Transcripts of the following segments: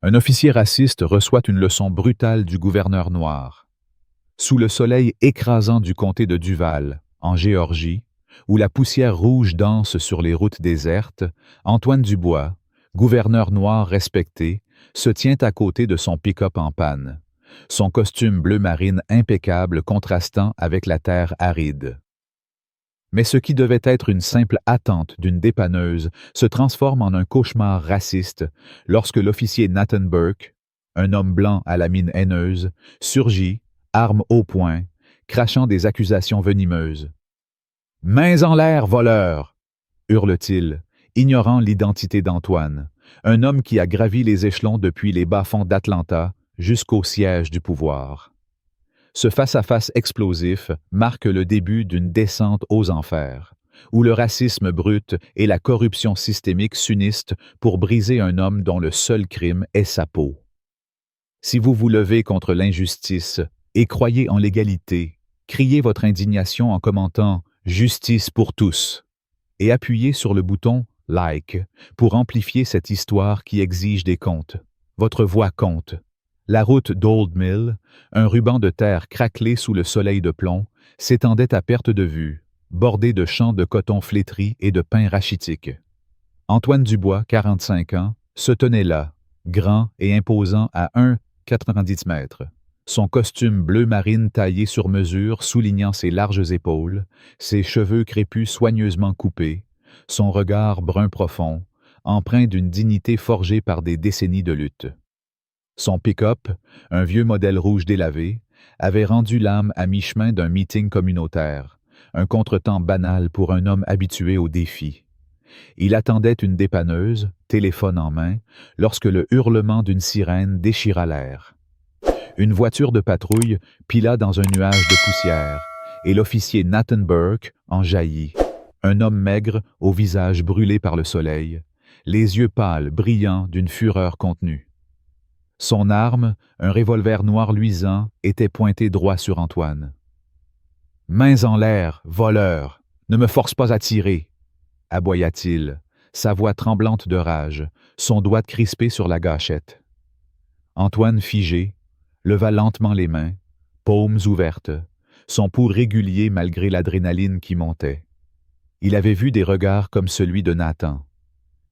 Un officier raciste reçoit une leçon brutale du gouverneur noir. Sous le soleil écrasant du comté de Duval, en Géorgie, où la poussière rouge danse sur les routes désertes, Antoine Dubois, gouverneur noir respecté, se tient à côté de son pick-up en panne, son costume bleu marine impeccable contrastant avec la terre aride. Mais ce qui devait être une simple attente d'une dépanneuse se transforme en un cauchemar raciste lorsque l'officier Nathan Burke, un homme blanc à la mine haineuse, surgit, arme au poing, crachant des accusations venimeuses. « Mains en l'air, voleur !» hurle-t-il, ignorant l'identité d'Antoine, un homme qui a gravi les échelons depuis les bas-fonds d'Atlanta jusqu'au siège du pouvoir. Ce face-à-face explosif marque le début d'une descente aux enfers, où le racisme brut et la corruption systémique s'unissent pour briser un homme dont le seul crime est sa peau. Si vous vous levez contre l'injustice et croyez en l'égalité, criez votre indignation en commentant « Justice pour tous » et appuyez sur le bouton « Like » pour amplifier cette histoire qui exige des comptes. Votre voix compte. La route d'Old Mill, un ruban de terre craquelé sous le soleil de plomb, s'étendait à perte de vue, bordé de champs de coton flétri et de pins rachitiques. Antoine Dubois, 45 ans, se tenait là, grand et imposant à 1,90 m, son costume bleu marine taillé sur mesure soulignant ses larges épaules, ses cheveux crépus soigneusement coupés, son regard brun profond, empreint d'une dignité forgée par des décennies de lutte. Son pick-up, un vieux modèle rouge délavé, avait rendu l'âme à mi-chemin d'un meeting communautaire, un contretemps banal pour un homme habitué aux défis. Il attendait une dépanneuse, téléphone en main, lorsque le hurlement d'une sirène déchira l'air. Une voiture de patrouille pila dans un nuage de poussière, et l'officier Nathan Burke en jaillit, un homme maigre au visage brûlé par le soleil, les yeux pâles brillants d'une fureur contenue. Son arme, un revolver noir luisant, était pointé droit sur Antoine. « Mains en l'air, voleur! Ne me force pas à tirer !» aboya-t-il, sa voix tremblante de rage, son doigt crispé sur la gâchette. Antoine, figé, leva lentement les mains, paumes ouvertes, son pouls régulier malgré l'adrénaline qui montait. Il avait vu des regards comme celui de Nathan,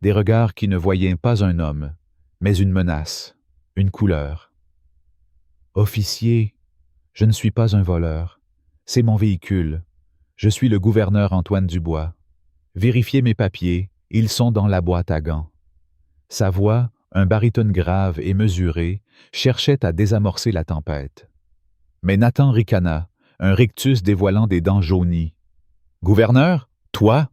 des regards qui ne voyaient pas un homme, mais une menace. Une couleur. « Officier, je ne suis pas un voleur. C'est mon véhicule. Je suis le gouverneur Antoine Dubois. Vérifiez mes papiers, ils sont dans la boîte à gants. » Sa voix, un baryton grave et mesuré, cherchait à désamorcer la tempête. Mais Nathan ricana, un rictus dévoilant des dents jaunies. « Gouverneur, toi ?»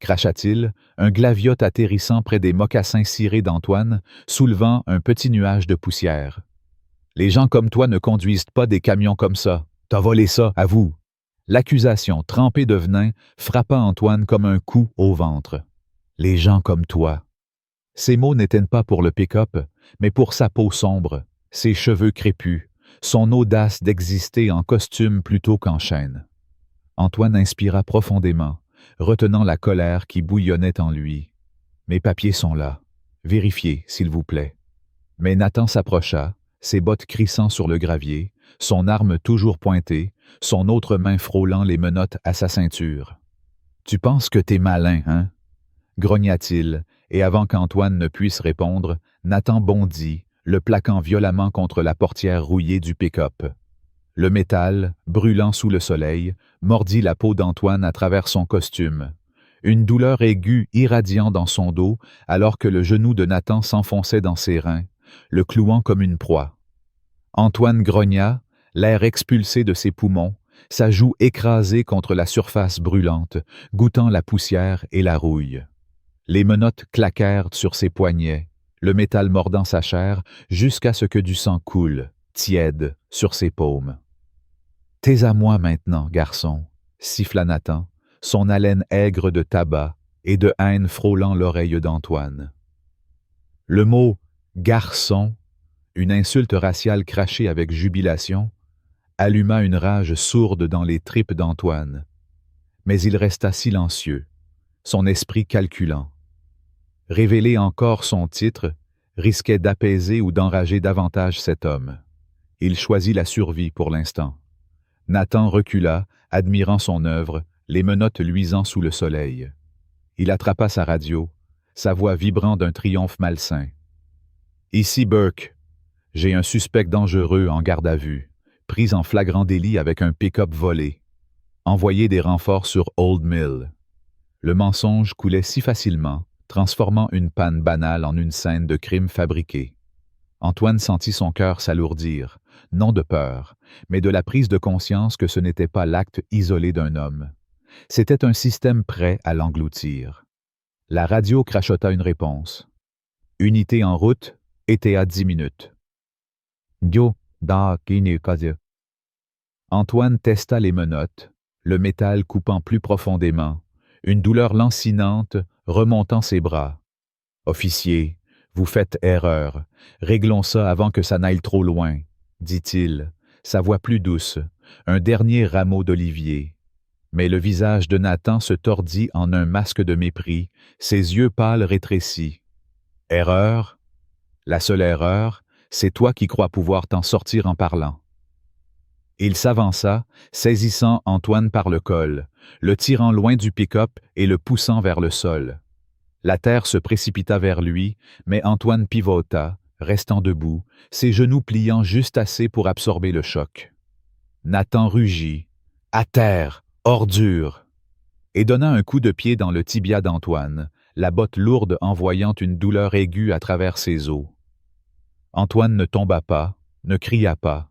cracha-t-il, un glaviote atterrissant près des mocassins cirés d'Antoine, soulevant un petit nuage de poussière. « Les gens comme toi ne conduisent pas des camions comme ça. T'as volé ça, à vous. » L'accusation, trempée de venin, frappa Antoine comme un coup au ventre. « Les gens comme toi. » Ces mots n'étaient pas pour le pick-up, mais pour sa peau sombre, ses cheveux crépus, son audace d'exister en costume plutôt qu'en chaîne. Antoine inspira profondément, retenant la colère qui bouillonnait en lui. « Mes papiers sont là. Vérifiez, s'il vous plaît. » Mais Nathan s'approcha, ses bottes crissant sur le gravier, son arme toujours pointée, son autre main frôlant les menottes à sa ceinture. « Tu penses que t'es malin, hein? » grogna-t-il, et avant qu'Antoine ne puisse répondre, Nathan bondit, le plaquant violemment contre la portière rouillée du pick-up. Le métal, brûlant sous le soleil, mordit la peau d'Antoine à travers son costume. Une douleur aiguë irradiant dans son dos alors que le genou de Nathan s'enfonçait dans ses reins, le clouant comme une proie. Antoine grogna, l'air expulsé de ses poumons, sa joue écrasée contre la surface brûlante, goûtant la poussière et la rouille. Les menottes claquèrent sur ses poignets, le métal mordant sa chair jusqu'à ce que du sang coule, tiède, sur ses paumes. « T'es à moi maintenant, garçon, » siffla Nathan, son haleine aigre de tabac et de haine frôlant l'oreille d'Antoine. Le mot « garçon », une insulte raciale crachée avec jubilation, alluma une rage sourde dans les tripes d'Antoine. Mais il resta silencieux, son esprit calculant. Révéler encore son titre, risquait d'apaiser ou d'enrager davantage cet homme. Il choisit la survie pour l'instant. Nathan recula, admirant son œuvre, les menottes luisant sous le soleil. Il attrapa sa radio, sa voix vibrant d'un triomphe malsain. « Ici Burke. J'ai un suspect dangereux en garde à vue, pris en flagrant délit avec un pick-up volé. Envoyez des renforts sur Old Mill. » Le mensonge coulait si facilement, transformant une panne banale en une scène de crime fabriqué. Antoine sentit son cœur s'alourdir, non de peur, mais de la prise de conscience que ce n'était pas l'acte isolé d'un homme. C'était un système prêt à l'engloutir. La radio crachota une réponse. « Unité en route, était à 10 minutes. » Antoine testa les menottes, le métal coupant plus profondément, une douleur lancinante remontant ses bras. « Officier, vous faites erreur. Réglons ça avant que ça n'aille trop loin, » dit-il, sa voix plus douce, un dernier rameau d'olivier. Mais le visage de Nathan se tordit en un masque de mépris, ses yeux pâles rétrécis. « Erreur? La seule erreur, c'est toi qui crois pouvoir t'en sortir en parlant. » Il s'avança, saisissant Antoine par le col, le tirant loin du pick-up et le poussant vers le sol. La terre se précipita vers lui, mais Antoine pivota, restant debout, ses genoux pliant juste assez pour absorber le choc. Nathan rugit. « À terre, ordure !» et donna un coup de pied dans le tibia d'Antoine, la botte lourde envoyant une douleur aiguë à travers ses os. Antoine ne tomba pas, ne cria pas.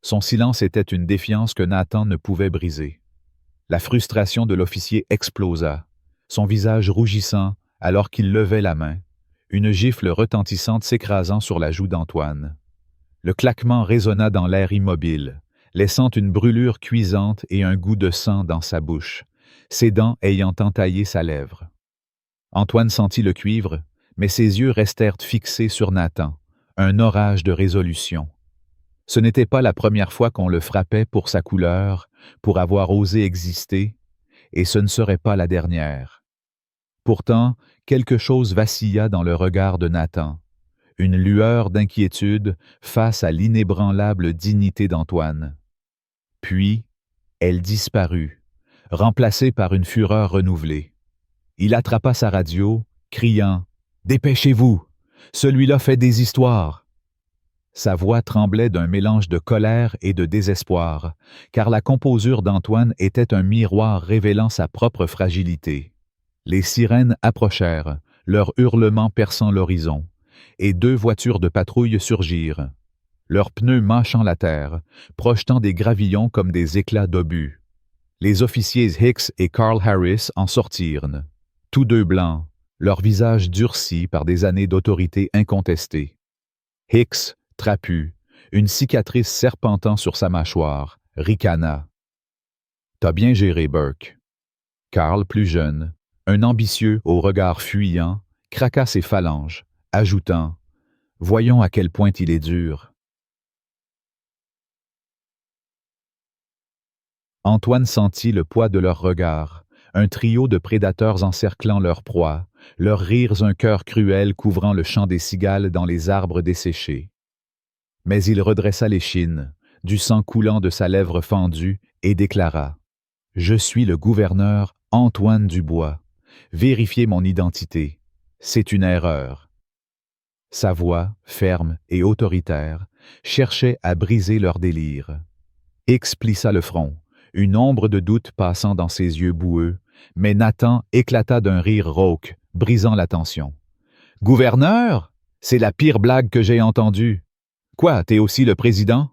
Son silence était une défiance que Nathan ne pouvait briser. La frustration de l'officier explosa, son visage rougissant alors qu'il levait la main, une gifle retentissante s'écrasant sur la joue d'Antoine. Le claquement résonna dans l'air immobile, laissant une brûlure cuisante et un goût de sang dans sa bouche, ses dents ayant entaillé sa lèvre. Antoine sentit le cuivre, mais ses yeux restèrent fixés sur Nathan, un orage de résolution. Ce n'était pas la première fois qu'on le frappait pour sa couleur, pour avoir osé exister, et ce ne serait pas la dernière. Pourtant, quelque chose vacilla dans le regard de Nathan, une lueur d'inquiétude face à l'inébranlable dignité d'Antoine. Puis, elle disparut, remplacée par une fureur renouvelée. Il attrapa sa radio, criant « Dépêchez-vous! Celui-là fait des histoires! » Sa voix tremblait d'un mélange de colère et de désespoir, car la composure d'Antoine était un miroir révélant sa propre fragilité. Les sirènes approchèrent, leurs hurlements perçant l'horizon, et 2 voitures de patrouille surgirent, leurs pneus mâchant la terre, projetant des gravillons comme des éclats d'obus. Les officiers Hicks et Carl Harris en sortirent, tous 2 blancs, leurs visages durcis par des années d'autorité incontestée. Hicks, trapu, une cicatrice serpentant sur sa mâchoire, ricana. « T'as bien géré, Burke. » Carl, plus jeune, un ambitieux au regard fuyant, craqua ses phalanges, ajoutant « Voyons à quel point il est dur. » Antoine sentit le poids de leurs regards, un trio de prédateurs encerclant leur proie, leurs rires un cœur cruel couvrant le chant des cigales dans les arbres desséchés. Mais il redressa l'échine, du sang coulant de sa lèvre fendue, et déclara « Je suis le gouverneur Antoine Dubois. Vérifiez mon identité. C'est une erreur. » Sa voix, ferme et autoritaire, cherchait à briser leur délire. Hicks plissa le front, une ombre de doute passant dans ses yeux boueux, mais Nathan éclata d'un rire rauque, brisant la tension. « Gouverneur? C'est la pire blague que j'ai entendue. Quoi, t'es aussi le président? »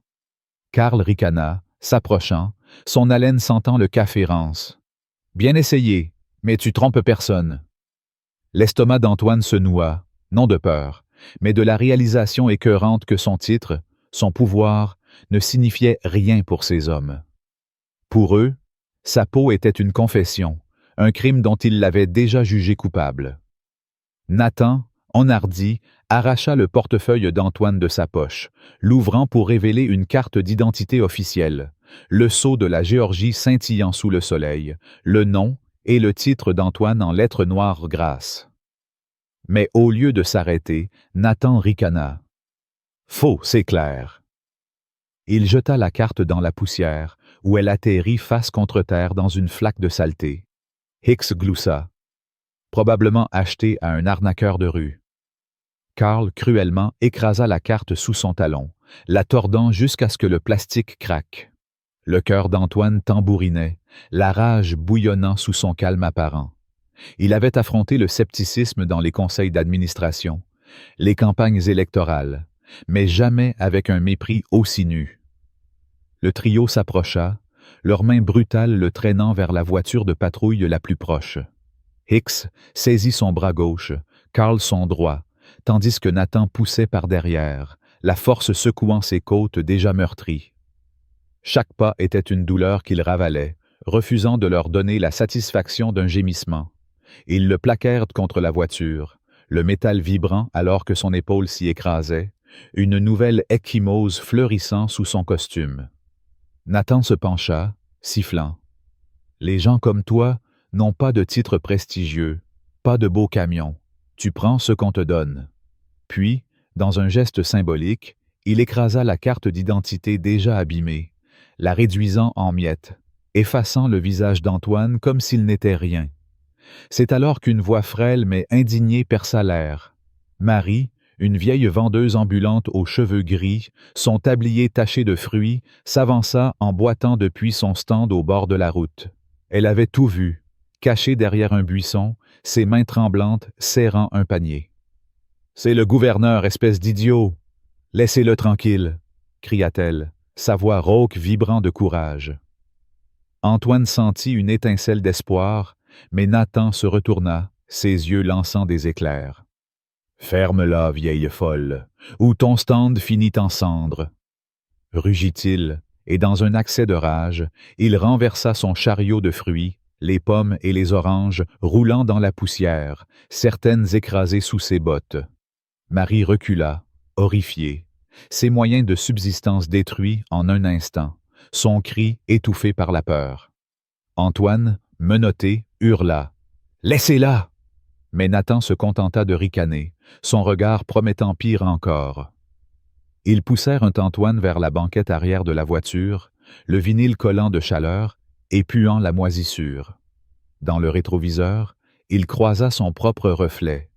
Carl ricana, s'approchant, son haleine sentant le café rance. « Bien essayé, mais tu trompes personne. » L'estomac d'Antoine se noua, non de peur, mais de la réalisation écœurante que son titre, son pouvoir, ne signifiait rien pour ces hommes. Pour eux, sa peau était une confession, un crime dont ils l'avaient déjà jugé coupable. Nathan, enhardi, arracha le portefeuille d'Antoine de sa poche, l'ouvrant pour révéler une carte d'identité officielle, le sceau de la Géorgie scintillant sous le soleil, le nom et le titre d'Antoine en lettres noires grasses. Mais au lieu de s'arrêter, Nathan ricana. « Faux, c'est clair. » Il jeta la carte dans la poussière, où elle atterrit face contre terre dans une flaque de saleté. Hicks gloussa. Probablement acheté à un arnaqueur de rue. Carl, cruellement, écrasa la carte sous son talon, la tordant jusqu'à ce que le plastique craque. Le cœur d'Antoine tambourinait, la rage bouillonnant sous son calme apparent. Il avait affronté le scepticisme dans les conseils d'administration, les campagnes électorales, mais jamais avec un mépris aussi nu. Le trio s'approcha, leurs mains brutales le traînant vers la voiture de patrouille la plus proche. Hicks saisit son bras gauche, Carl son droit, tandis que Nathan poussait par derrière, la force secouant ses côtes déjà meurtries. Chaque pas était une douleur qu'il ravalait, refusant de leur donner la satisfaction d'un gémissement. Ils le plaquèrent contre la voiture, le métal vibrant alors que son épaule s'y écrasait, une nouvelle ecchymose fleurissant sous son costume. Nathan se pencha, sifflant. « Les gens comme toi n'ont pas de titre prestigieux, pas de beau camion. Tu prends ce qu'on te donne. » Puis, dans un geste symbolique, il écrasa la carte d'identité déjà abîmée, la réduisant en miettes, effaçant le visage d'Antoine comme s'il n'était rien. C'est alors qu'une voix frêle mais indignée perça l'air. Marie, une vieille vendeuse ambulante aux cheveux gris, son tablier taché de fruits, s'avança en boitant depuis son stand au bord de la route. Elle avait tout vu, caché derrière un buisson, ses mains tremblantes serrant un panier. « C'est le gouverneur, espèce d'idiot! Laissez-le tranquille! » cria-t-elle, sa voix rauque vibrant de courage. Antoine sentit une étincelle d'espoir, mais Nathan se retourna, ses yeux lançant des éclairs. « Ferme-la, vieille folle, ou ton stand finit en cendres. » Rugit-il, et dans un accès de rage, il renversa son chariot de fruits, les pommes et les oranges roulant dans la poussière, certaines écrasées sous ses bottes. Marie recula, horrifiée, ses moyens de subsistance détruits en un instant, son cri étouffé par la peur. Antoine, menotté, hurla. « Laissez-la » Mais Nathan se contenta de ricaner, son regard promettant pire encore. Ils poussèrent un Antoine vers la banquette arrière de la voiture, le vinyle collant de chaleur et puant la moisissure. Dans le rétroviseur, il croisa son propre reflet,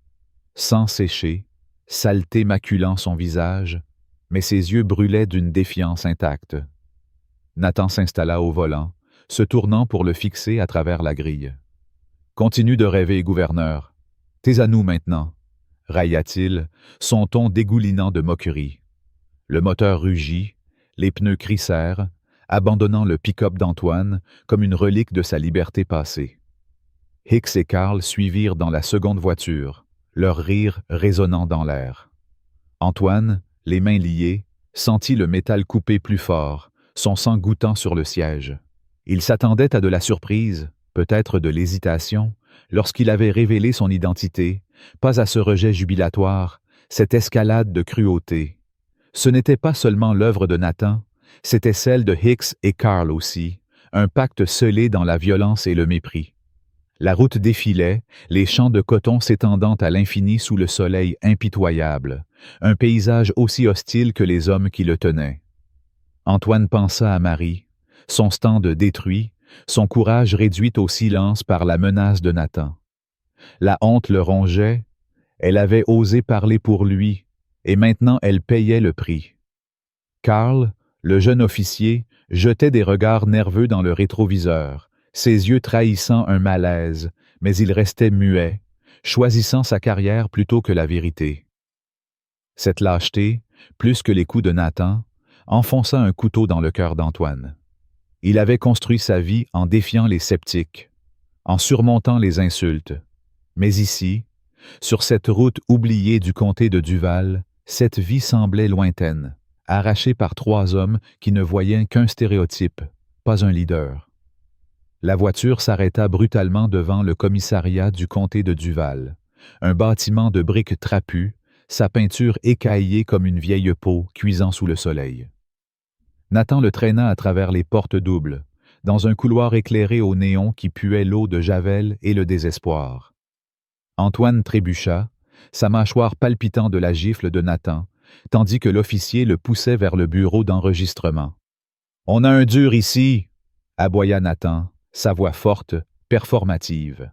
sang séché, saleté maculant son visage, mais ses yeux brûlaient d'une défiance intacte. Nathan s'installa au volant, se tournant pour le fixer à travers la grille. « Continue de rêver, gouverneur. T'es à nous maintenant, » railla-t-il, son ton dégoulinant de moquerie. Le moteur rugit, les pneus crissèrent, abandonnant le pick-up d'Antoine comme une relique de sa liberté passée. Hicks et Carl suivirent dans la seconde voiture, leur rire résonnant dans l'air. Antoine, les mains liées, sentit le métal couper plus fort, son sang goûtant sur le siège. Il s'attendait à de la surprise, peut-être de l'hésitation, lorsqu'il avait révélé son identité, pas à ce rejet jubilatoire, cette escalade de cruauté. Ce n'était pas seulement l'œuvre de Nathan, c'était celle de Hicks et Carl aussi, un pacte scellé dans la violence et le mépris. La route défilait, les champs de coton s'étendant à l'infini sous le soleil impitoyable, un paysage aussi hostile que les hommes qui le tenaient. Antoine pensa à Marie, son stand détruit, son courage réduit au silence par la menace de Nathan. La honte le rongeait, elle avait osé parler pour lui, et maintenant elle payait le prix. Carl, le jeune officier, jetait des regards nerveux dans le rétroviseur, ses yeux trahissant un malaise, mais il restait muet, choisissant sa carrière plutôt que la vérité. Cette lâcheté, plus que les coups de Nathan, enfonça un couteau dans le cœur d'Antoine. Il avait construit sa vie en défiant les sceptiques, en surmontant les insultes. Mais ici, sur cette route oubliée du comté de Duval, cette vie semblait lointaine, arrachée par trois hommes qui ne voyaient qu'un stéréotype, pas un leader. La voiture s'arrêta brutalement devant le commissariat du comté de Duval, un bâtiment de briques trapues, sa peinture écaillée comme une vieille peau cuisant sous le soleil. Nathan le traîna à travers les portes doubles, dans un couloir éclairé au néon qui puait l'eau de Javel et le désespoir. Antoine trébucha, sa mâchoire palpitant de la gifle de Nathan, tandis que l'officier le poussait vers le bureau d'enregistrement. « On a un dur ici !» aboya Nathan, sa voix forte, performative.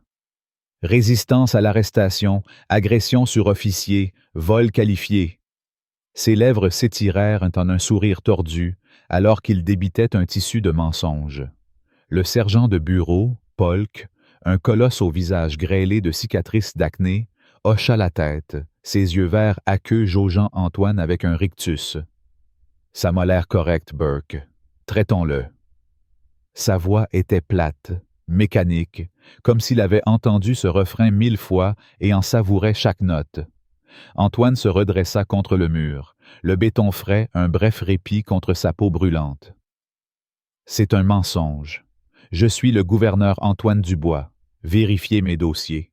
Résistance à l'arrestation, agression sur officier, vol qualifié. Ses lèvres s'étirèrent en un sourire tordu, alors qu'il débitait un tissu de mensonges. Le sergent de bureau, Polk, un colosse au visage grêlé de cicatrices d'acné, hocha la tête, ses yeux verts aqueux jaugeant Antoine avec un rictus. « Ça m'a l'air correct, Burke. Traitons-le. » Sa voix était plate, mécanique, comme s'il avait entendu ce refrain 1000 fois et en savourait chaque note. Antoine se redressa contre le mur, le béton frais un bref répit contre sa peau brûlante. « C'est un mensonge. Je suis le gouverneur Antoine Dubois. Vérifiez mes dossiers. »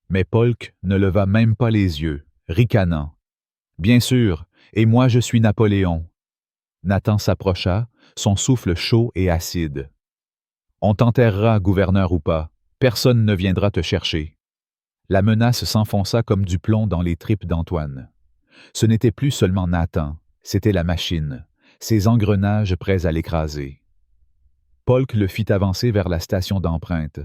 Mais Polk ne leva même pas les yeux, ricanant. « Bien sûr, et moi je suis Napoléon. » Nathan s'approcha, son souffle chaud et acide. « On t'enterrera, gouverneur ou pas. Personne ne viendra te chercher. » La menace s'enfonça comme du plomb dans les tripes d'Antoine. Ce n'était plus seulement Nathan, c'était la machine, ses engrenages prêts à l'écraser. Polk le fit avancer vers la station d'empreinte,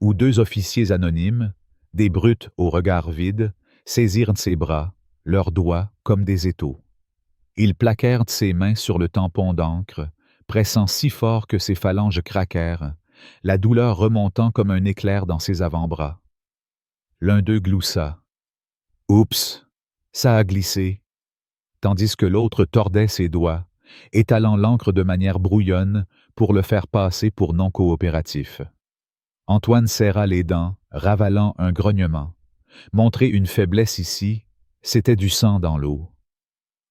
où deux officiers anonymes, des brutes au regard vide, saisirent ses bras, leurs doigts comme des étaux. Ils plaquèrent ses mains sur le tampon d'encre, pressant si fort que ses phalanges craquèrent, la douleur remontant comme un éclair dans ses avant-bras. L'un d'eux gloussa. « Oups, ça a glissé », tandis que l'autre tordait ses doigts, étalant l'encre de manière brouillonne pour le faire passer pour non coopératif. Antoine serra les dents, ravalant un grognement. Montrer une faiblesse ici, c'était du sang dans l'eau.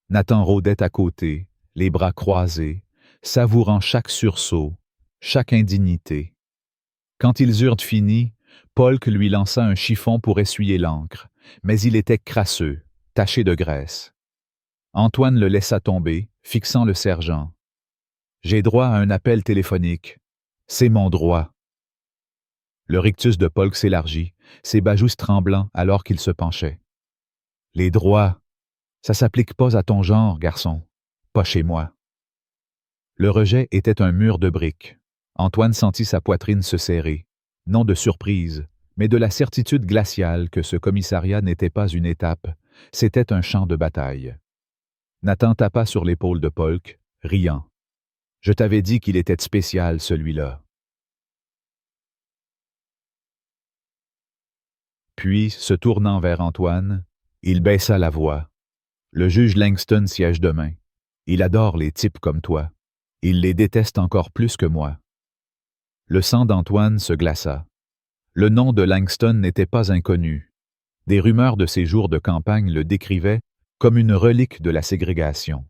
Nathan rôdait à côté, les bras croisés, savourant chaque sursaut, chaque indignité. Quand ils eurent fini, Polk lui lança un chiffon pour essuyer l'encre, mais il était crasseux, taché de graisse. Antoine le laissa tomber, fixant le sergent. « J'ai droit à un appel téléphonique. C'est mon droit. » Le rictus de Polk s'élargit, ses bajous tremblants alors qu'il se penchait. « Les droits, ça s'applique pas à ton genre, garçon. Pas chez moi. » Le rejet était un mur de briques. Antoine sentit sa poitrine se serrer, non de surprise, mais de la certitude glaciale que ce commissariat n'était pas une étape, c'était un champ de bataille. Nathan tapa sur l'épaule de Polk, riant. « Je t'avais dit qu'il était spécial, celui-là. » Puis, se tournant vers Antoine, il baissa la voix. « Le juge Langston siège demain. Il adore les types comme toi. Il les déteste encore plus que moi. » Le sang d'Antoine se glaça. Le nom de Langston n'était pas inconnu. Des rumeurs de ses jours de campagne le décrivaient comme une relique de la ségrégation.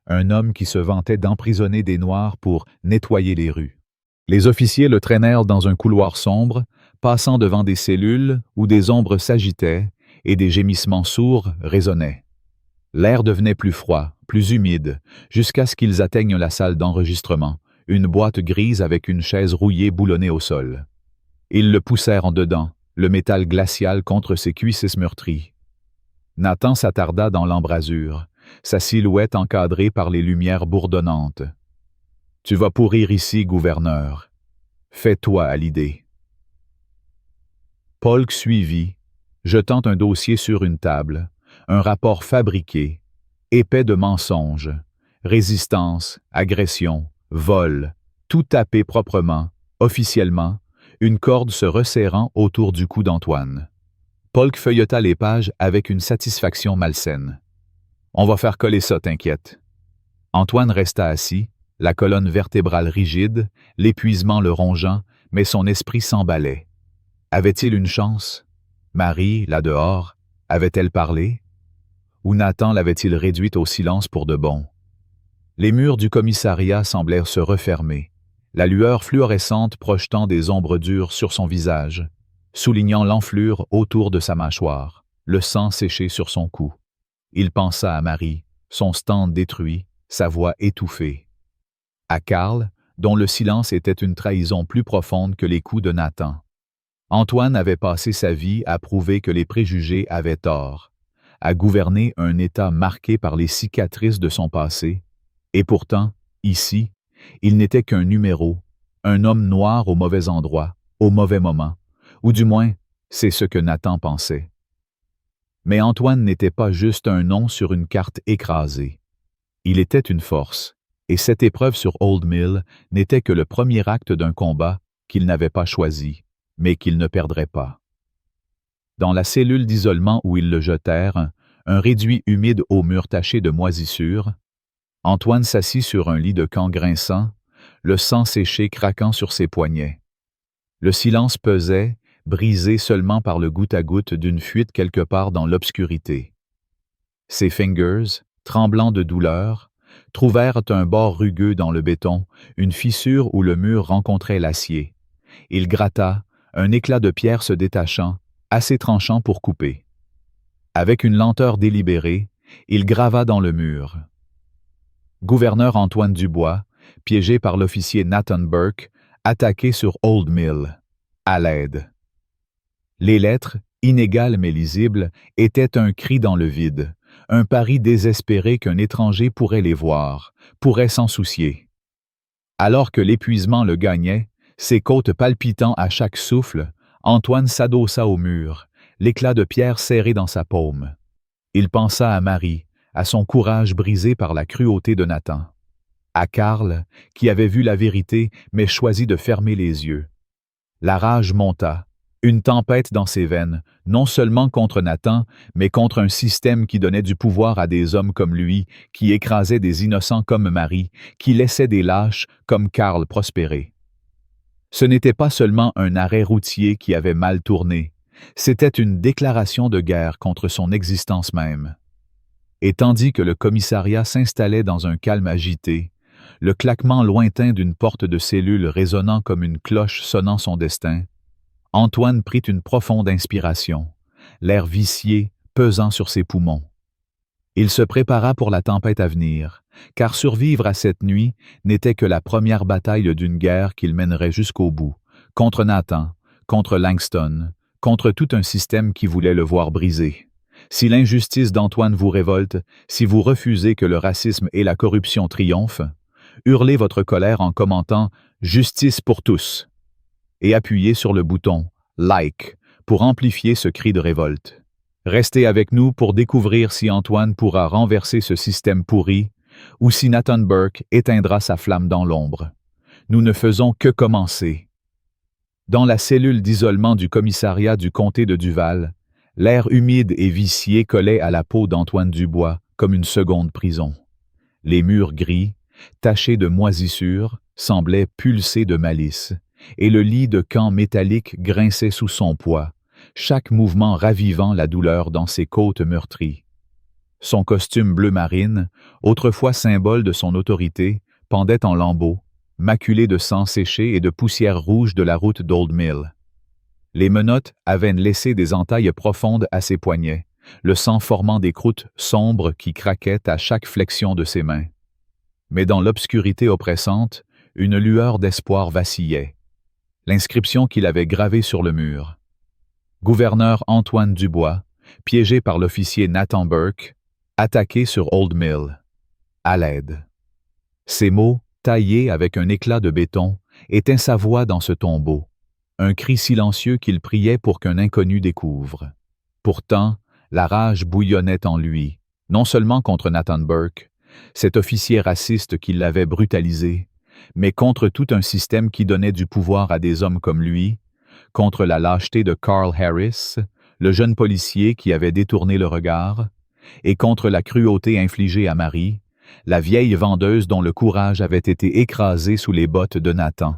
Un homme qui se vantait d'emprisonner des Noirs pour nettoyer les rues. Les officiers le traînèrent dans un couloir sombre, passant devant des cellules où des ombres s'agitaient et des gémissements sourds résonnaient. L'air devenait plus froid, plus humide, jusqu'à ce qu'ils atteignent la salle d'enregistrement, une boîte grise avec une chaise rouillée boulonnée au sol. Ils le poussèrent en dedans, le métal glacial contre ses cuisses meurtries. Nathan s'attarda dans l'embrasure, sa silhouette encadrée par les lumières bourdonnantes. « Tu vas pourrir ici, gouverneur. Fais-toi à l'idée. » Polk suivit, jetant un dossier sur une table, un rapport fabriqué, épais de mensonges, résistance, agression, vol, tout tapé proprement, officiellement, une corde se resserrant autour du cou d'Antoine. Polk feuilleta les pages avec une satisfaction malsaine. « On va faire coller ça, t'inquiète. » Antoine resta assis, la colonne vertébrale rigide, l'épuisement le rongeant, mais son esprit s'emballait. Avait-il une chance? Marie, là dehors, avait-elle parlé? Ou Nathan l'avait-il réduite au silence pour de bon? Les murs du commissariat semblèrent se refermer, la lueur fluorescente projetant des ombres dures sur son visage, soulignant l'enflure autour de sa mâchoire, le sang séché sur son cou. Il pensa à Marie, son stand détruit, sa voix étouffée. À Karl, dont le silence était une trahison plus profonde que les coups de Nathan. Antoine avait passé sa vie à prouver que les préjugés avaient tort, à gouverner un État marqué par les cicatrices de son passé, et pourtant, ici, il n'était qu'un numéro, un homme noir au mauvais endroit, au mauvais moment, ou du moins, c'est ce que Nathan pensait. Mais Antoine n'était pas juste un nom sur une carte écrasée. Il était une force, et cette épreuve sur Old Mill n'était que le premier acte d'un combat qu'il n'avait pas choisi, mais qu'il ne perdrait pas. Dans la cellule d'isolement où ils le jetèrent, un réduit humide aux murs tachés de moisissures, Antoine s'assit sur un lit de camp grinçant, le sang séché craquant sur ses poignets. Le silence pesait, brisé seulement par le goutte-à-goutte d'une fuite quelque part dans l'obscurité. Ses fingers, tremblants de douleur, trouvèrent un bord rugueux dans le béton, une fissure où le mur rencontrait l'acier. Il gratta, un éclat de pierre se détachant, assez tranchant pour couper. Avec une lenteur délibérée, il grava dans le mur. Gouverneur Antoine Dubois, piégé par l'officier Nathan Burke, attaqué sur Old Mill. À l'aide. Les lettres, inégales mais lisibles, étaient un cri dans le vide, un pari désespéré qu'un étranger pourrait les voir, pourrait s'en soucier. Alors que l'épuisement le gagnait, ses côtes palpitant à chaque souffle, Antoine s'adossa au mur, l'éclat de pierre serré dans sa paume. Il pensa à Marie, à son courage brisé par la cruauté de Nathan. À Karl, qui avait vu la vérité mais choisit de fermer les yeux. La rage monta, une tempête dans ses veines, non seulement contre Nathan, mais contre un système qui donnait du pouvoir à des hommes comme lui, qui écrasait des innocents comme Marie, qui laissait des lâches comme Karl prospérer. Ce n'était pas seulement un arrêt routier qui avait mal tourné, c'était une déclaration de guerre contre son existence même. Et tandis que le commissariat s'installait dans un calme agité, le claquement lointain d'une porte de cellule résonnant comme une cloche sonnant son destin, Antoine prit une profonde inspiration, l'air vicié, pesant sur ses poumons. Il se prépara pour la tempête à venir, car survivre à cette nuit n'était que la première bataille d'une guerre qu'il mènerait jusqu'au bout, contre Nathan, contre Langston, contre tout un système qui voulait le voir briser. Si l'injustice d'Antoine vous révolte, si vous refusez que le racisme et la corruption triomphent, hurlez votre colère en commentant « Justice pour tous » et appuyez sur le bouton « Like » pour amplifier ce cri de révolte. Restez avec nous pour découvrir si Antoine pourra renverser ce système pourri ou si Nathan Burke éteindra sa flamme dans l'ombre. Nous ne faisons que commencer. Dans la cellule d'isolement du commissariat du comté de Duval, l'air humide et vicié collait à la peau d'Antoine Dubois comme une seconde prison. Les murs gris, tachés de moisissures, semblaient pulser de malice, et le lit de camp métallique grinçait sous son poids, chaque mouvement ravivant la douleur dans ses côtes meurtries. Son costume bleu marine, autrefois symbole de son autorité, pendait en lambeaux, maculé de sang séché et de poussière rouge de la route d'Old Mill. Les menottes avaient laissé des entailles profondes à ses poignets, le sang formant des croûtes sombres qui craquaient à chaque flexion de ses mains. Mais dans l'obscurité oppressante, une lueur d'espoir vacillait. L'inscription qu'il avait gravée sur le mur. Gouverneur Antoine Dubois, piégé par l'officier Nathan Burke, attaqué sur Old Mill. À l'aide. Ces mots, taillés avec un éclat de béton, étaient sa voix dans ce tombeau, un cri silencieux qu'il priait pour qu'un inconnu découvre. Pourtant, la rage bouillonnait en lui, non seulement contre Nathan Burke, cet officier raciste qui l'avait brutalisé, mais contre tout un système qui donnait du pouvoir à des hommes comme lui, contre la lâcheté de Carl Harris, le jeune policier qui avait détourné le regard, et contre la cruauté infligée à Marie, la vieille vendeuse dont le courage avait été écrasé sous les bottes de Nathan.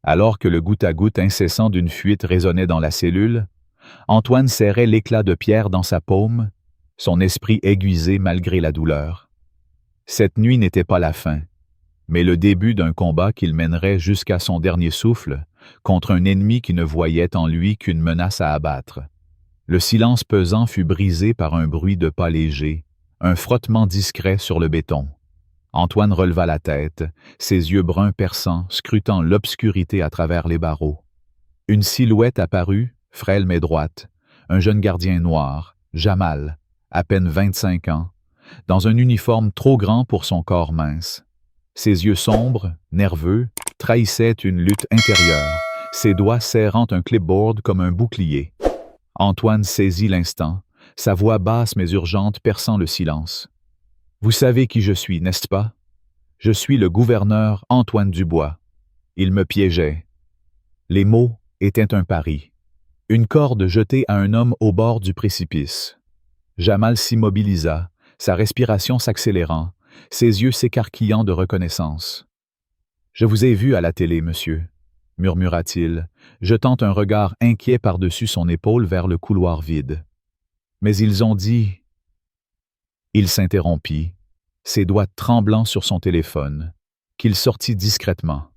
Alors que le goutte-à-goutte incessant d'une fuite résonnait dans la cellule, Antoine serrait l'éclat de pierre dans sa paume, son esprit aiguisé malgré la douleur. Cette nuit n'était pas la fin, mais le début d'un combat qu'il mènerait jusqu'à son dernier souffle, contre un ennemi qui ne voyait en lui qu'une menace à abattre. Le silence pesant fut brisé par un bruit de pas léger, un frottement discret sur le béton. Antoine releva la tête, ses yeux bruns perçants scrutant l'obscurité à travers les barreaux. Une silhouette apparut, frêle mais droite, un jeune gardien noir, Jamal, à peine 25 ans, dans un uniforme trop grand pour son corps mince. Ses yeux sombres, nerveux, trahissaient une lutte intérieure, ses doigts serrant un clipboard comme un bouclier. Antoine saisit l'instant, sa voix basse mais urgente perçant le silence. « Vous savez qui je suis, n'est-ce pas? Je suis le gouverneur Antoine Dubois. » Il me piégeait. Les mots étaient un pari. Une corde jetée à un homme au bord du précipice. Jamal s'immobilisa, sa respiration s'accélérant, ses yeux s'écarquillant de reconnaissance. « Je vous ai vu à la télé, monsieur, » murmura-t-il, jetant un regard inquiet par-dessus son épaule vers le couloir vide. « Mais ils ont dit... » Il s'interrompit, ses doigts tremblants sur son téléphone, qu'il sortit discrètement.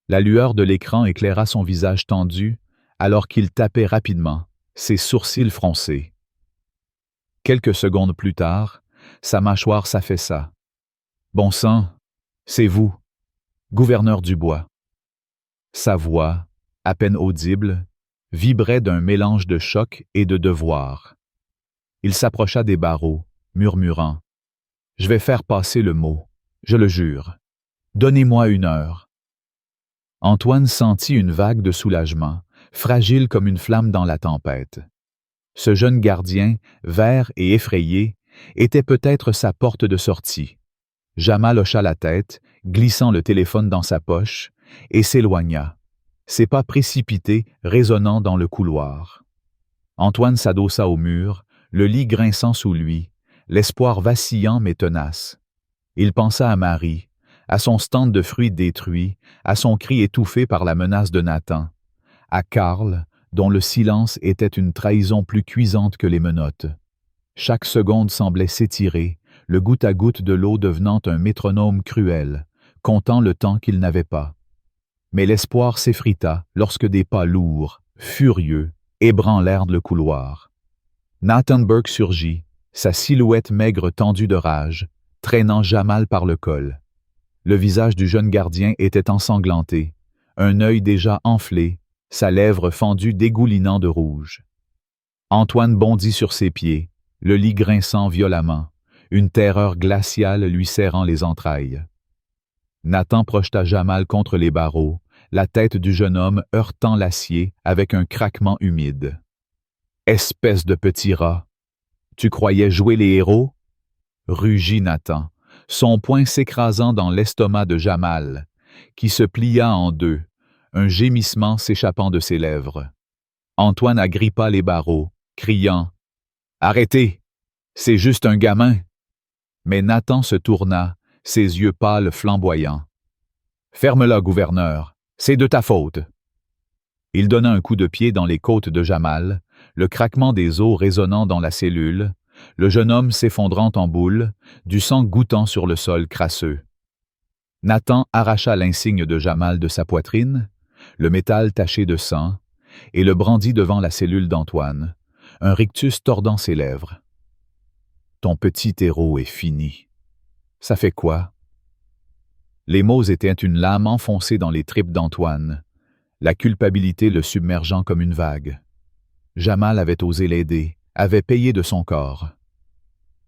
La lueur de l'écran éclaira son visage tendu, alors qu'il tapait rapidement, ses sourcils froncés. Quelques secondes plus tard, sa mâchoire s'affaissa. « Bon sang, c'est vous, gouverneur Dubois. » Sa voix, à peine audible, vibrait d'un mélange de choc et de devoir. Il s'approcha des barreaux, murmurant « Je vais faire passer le mot, je le jure. Donnez-moi 1 heure. » Antoine sentit une vague de soulagement, fragile comme une flamme dans la tempête. Ce jeune gardien, vert et effrayé, était peut-être sa porte de sortie. Jamal hocha la tête, glissant le téléphone dans sa poche, et s'éloigna, ses pas précipités résonnant dans le couloir. Antoine s'adossa au mur, le lit grinçant sous lui, l'espoir vacillant mais tenace. Il pensa à Marie, à son stand de fruits détruit, à son cri étouffé par la menace de Nathan, à Karl, dont le silence était une trahison plus cuisante que les menottes. Chaque seconde semblait s'étirer, le goutte à goutte de l'eau devenant un métronome cruel, comptant le temps qu'il n'avait pas. Mais l'espoir s'effrita lorsque des pas lourds, furieux, ébranlèrent le couloir. Nathan Burke surgit, sa silhouette maigre tendue de rage, traînant Jamal par le col. Le visage du jeune gardien était ensanglanté, un œil déjà enflé, sa lèvre fendue dégoulinant de rouge. Antoine bondit sur ses pieds, le lit grinçant violemment, une terreur glaciale lui serrant les entrailles. Nathan projeta Jamal contre les barreaux, la tête du jeune homme heurtant l'acier avec un craquement humide. « Espèce de petit rat! Tu croyais jouer les héros? » rugit Nathan, son poing s'écrasant dans l'estomac de Jamal, qui se plia en deux, un gémissement s'échappant de ses lèvres. Antoine agrippa les barreaux, criant « Arrêtez! C'est juste un gamin! » Mais Nathan se tourna, ses yeux pâles flamboyants. « Ferme-la, gouverneur, c'est de ta faute! » Il donna un coup de pied dans les côtes de Jamal, le craquement des os résonnant dans la cellule, le jeune homme s'effondrant en boule, du sang gouttant sur le sol crasseux. Nathan arracha l'insigne de Jamal de sa poitrine, le métal taché de sang, et le brandit devant la cellule d'Antoine, un rictus tordant ses lèvres. « Ton petit héros est fini. Ça fait quoi? » Les mots étaient une lame enfoncée dans les tripes d'Antoine, la culpabilité le submergeant comme une vague. Jamal avait osé l'aider, avait payé de son corps.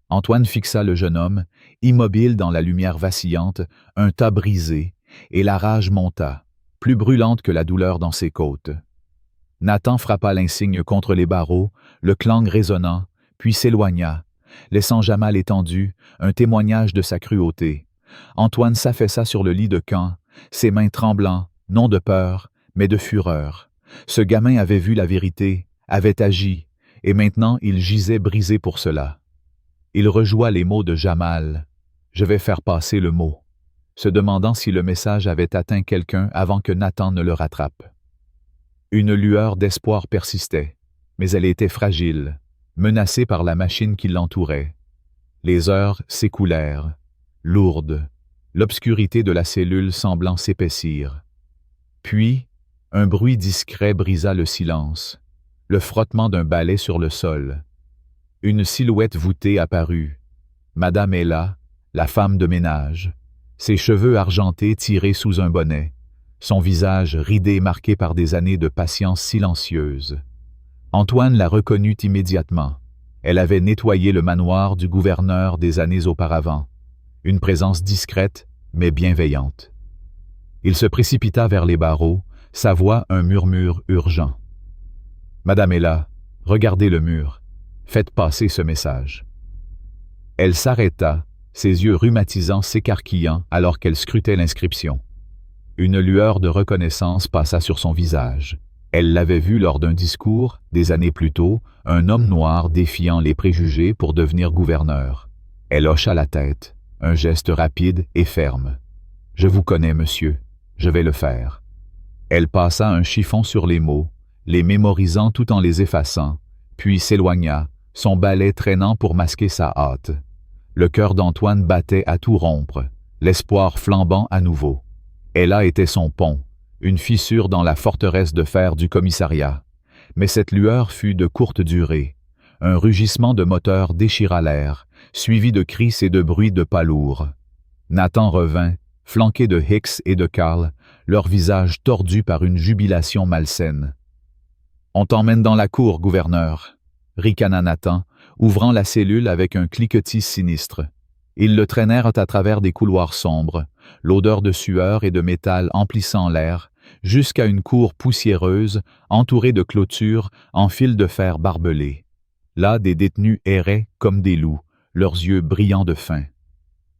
Antoine fixa le jeune homme, immobile dans la lumière vacillante, un tas brisé, et la rage monta, plus brûlante que la douleur dans ses côtes. Nathan frappa l'insigne contre les barreaux, le clang résonnant, puis s'éloigna, laissant Jamal étendu, un témoignage de sa cruauté. Antoine s'affaissa sur le lit de camp, ses mains tremblant, non de peur, mais de fureur. Ce gamin avait vu la vérité, avait agi, et maintenant il gisait brisé pour cela. Il rejoua les mots de Jamal. « Je vais faire passer le mot », se demandant si le message avait atteint quelqu'un avant que Nathan ne le rattrape. Une lueur d'espoir persistait, mais elle était fragile, menacée par la machine qui l'entourait. Les heures s'écoulèrent, lourdes, l'obscurité de la cellule semblant s'épaissir. Puis, un bruit discret brisa le silence, le frottement d'un balai sur le sol. Une silhouette voûtée apparut. Madame Ella, la femme de ménage, ses cheveux argentés tirés sous un bonnet, son visage ridé marqué par des années de patience silencieuse. Antoine la reconnut immédiatement. Elle avait nettoyé le manoir du gouverneur des années auparavant. Une présence discrète, mais bienveillante. Il se précipita vers les barreaux, sa voix un murmure urgent. « Madame est là, regardez le mur. Faites passer ce message. » Elle s'arrêta, ses yeux rhumatisants s'écarquillant alors qu'elle scrutait l'inscription. Une lueur de reconnaissance passa sur son visage. Elle l'avait vu lors d'un discours, des années plus tôt, un homme noir défiant les préjugés pour devenir gouverneur. Elle hocha la tête, un geste rapide et ferme. « Je vous connais, monsieur. Je vais le faire. » Elle passa un chiffon sur les mots, les mémorisant tout en les effaçant, puis s'éloigna, son balai traînant pour masquer sa hâte. Le cœur d'Antoine battait à tout rompre, l'espoir flambant à nouveau. Et là était son pont, une fissure dans la forteresse de fer du commissariat. Mais cette lueur fut de courte durée. Un rugissement de moteur déchira l'air, suivi de cris et de bruits de pas lourds. Nathan revint, flanqué de Hicks et de Carl, leurs visages tordus par une jubilation malsaine. « On t'emmène dans la cour, gouverneur », ricana Nathan, ouvrant la cellule avec un cliquetis sinistre. Ils le traînèrent à travers des couloirs sombres, l'odeur de sueur et de métal emplissant l'air, jusqu'à une cour poussiéreuse, entourée de clôtures en fil de fer barbelés. Là, des détenus erraient comme des loups, leurs yeux brillants de faim.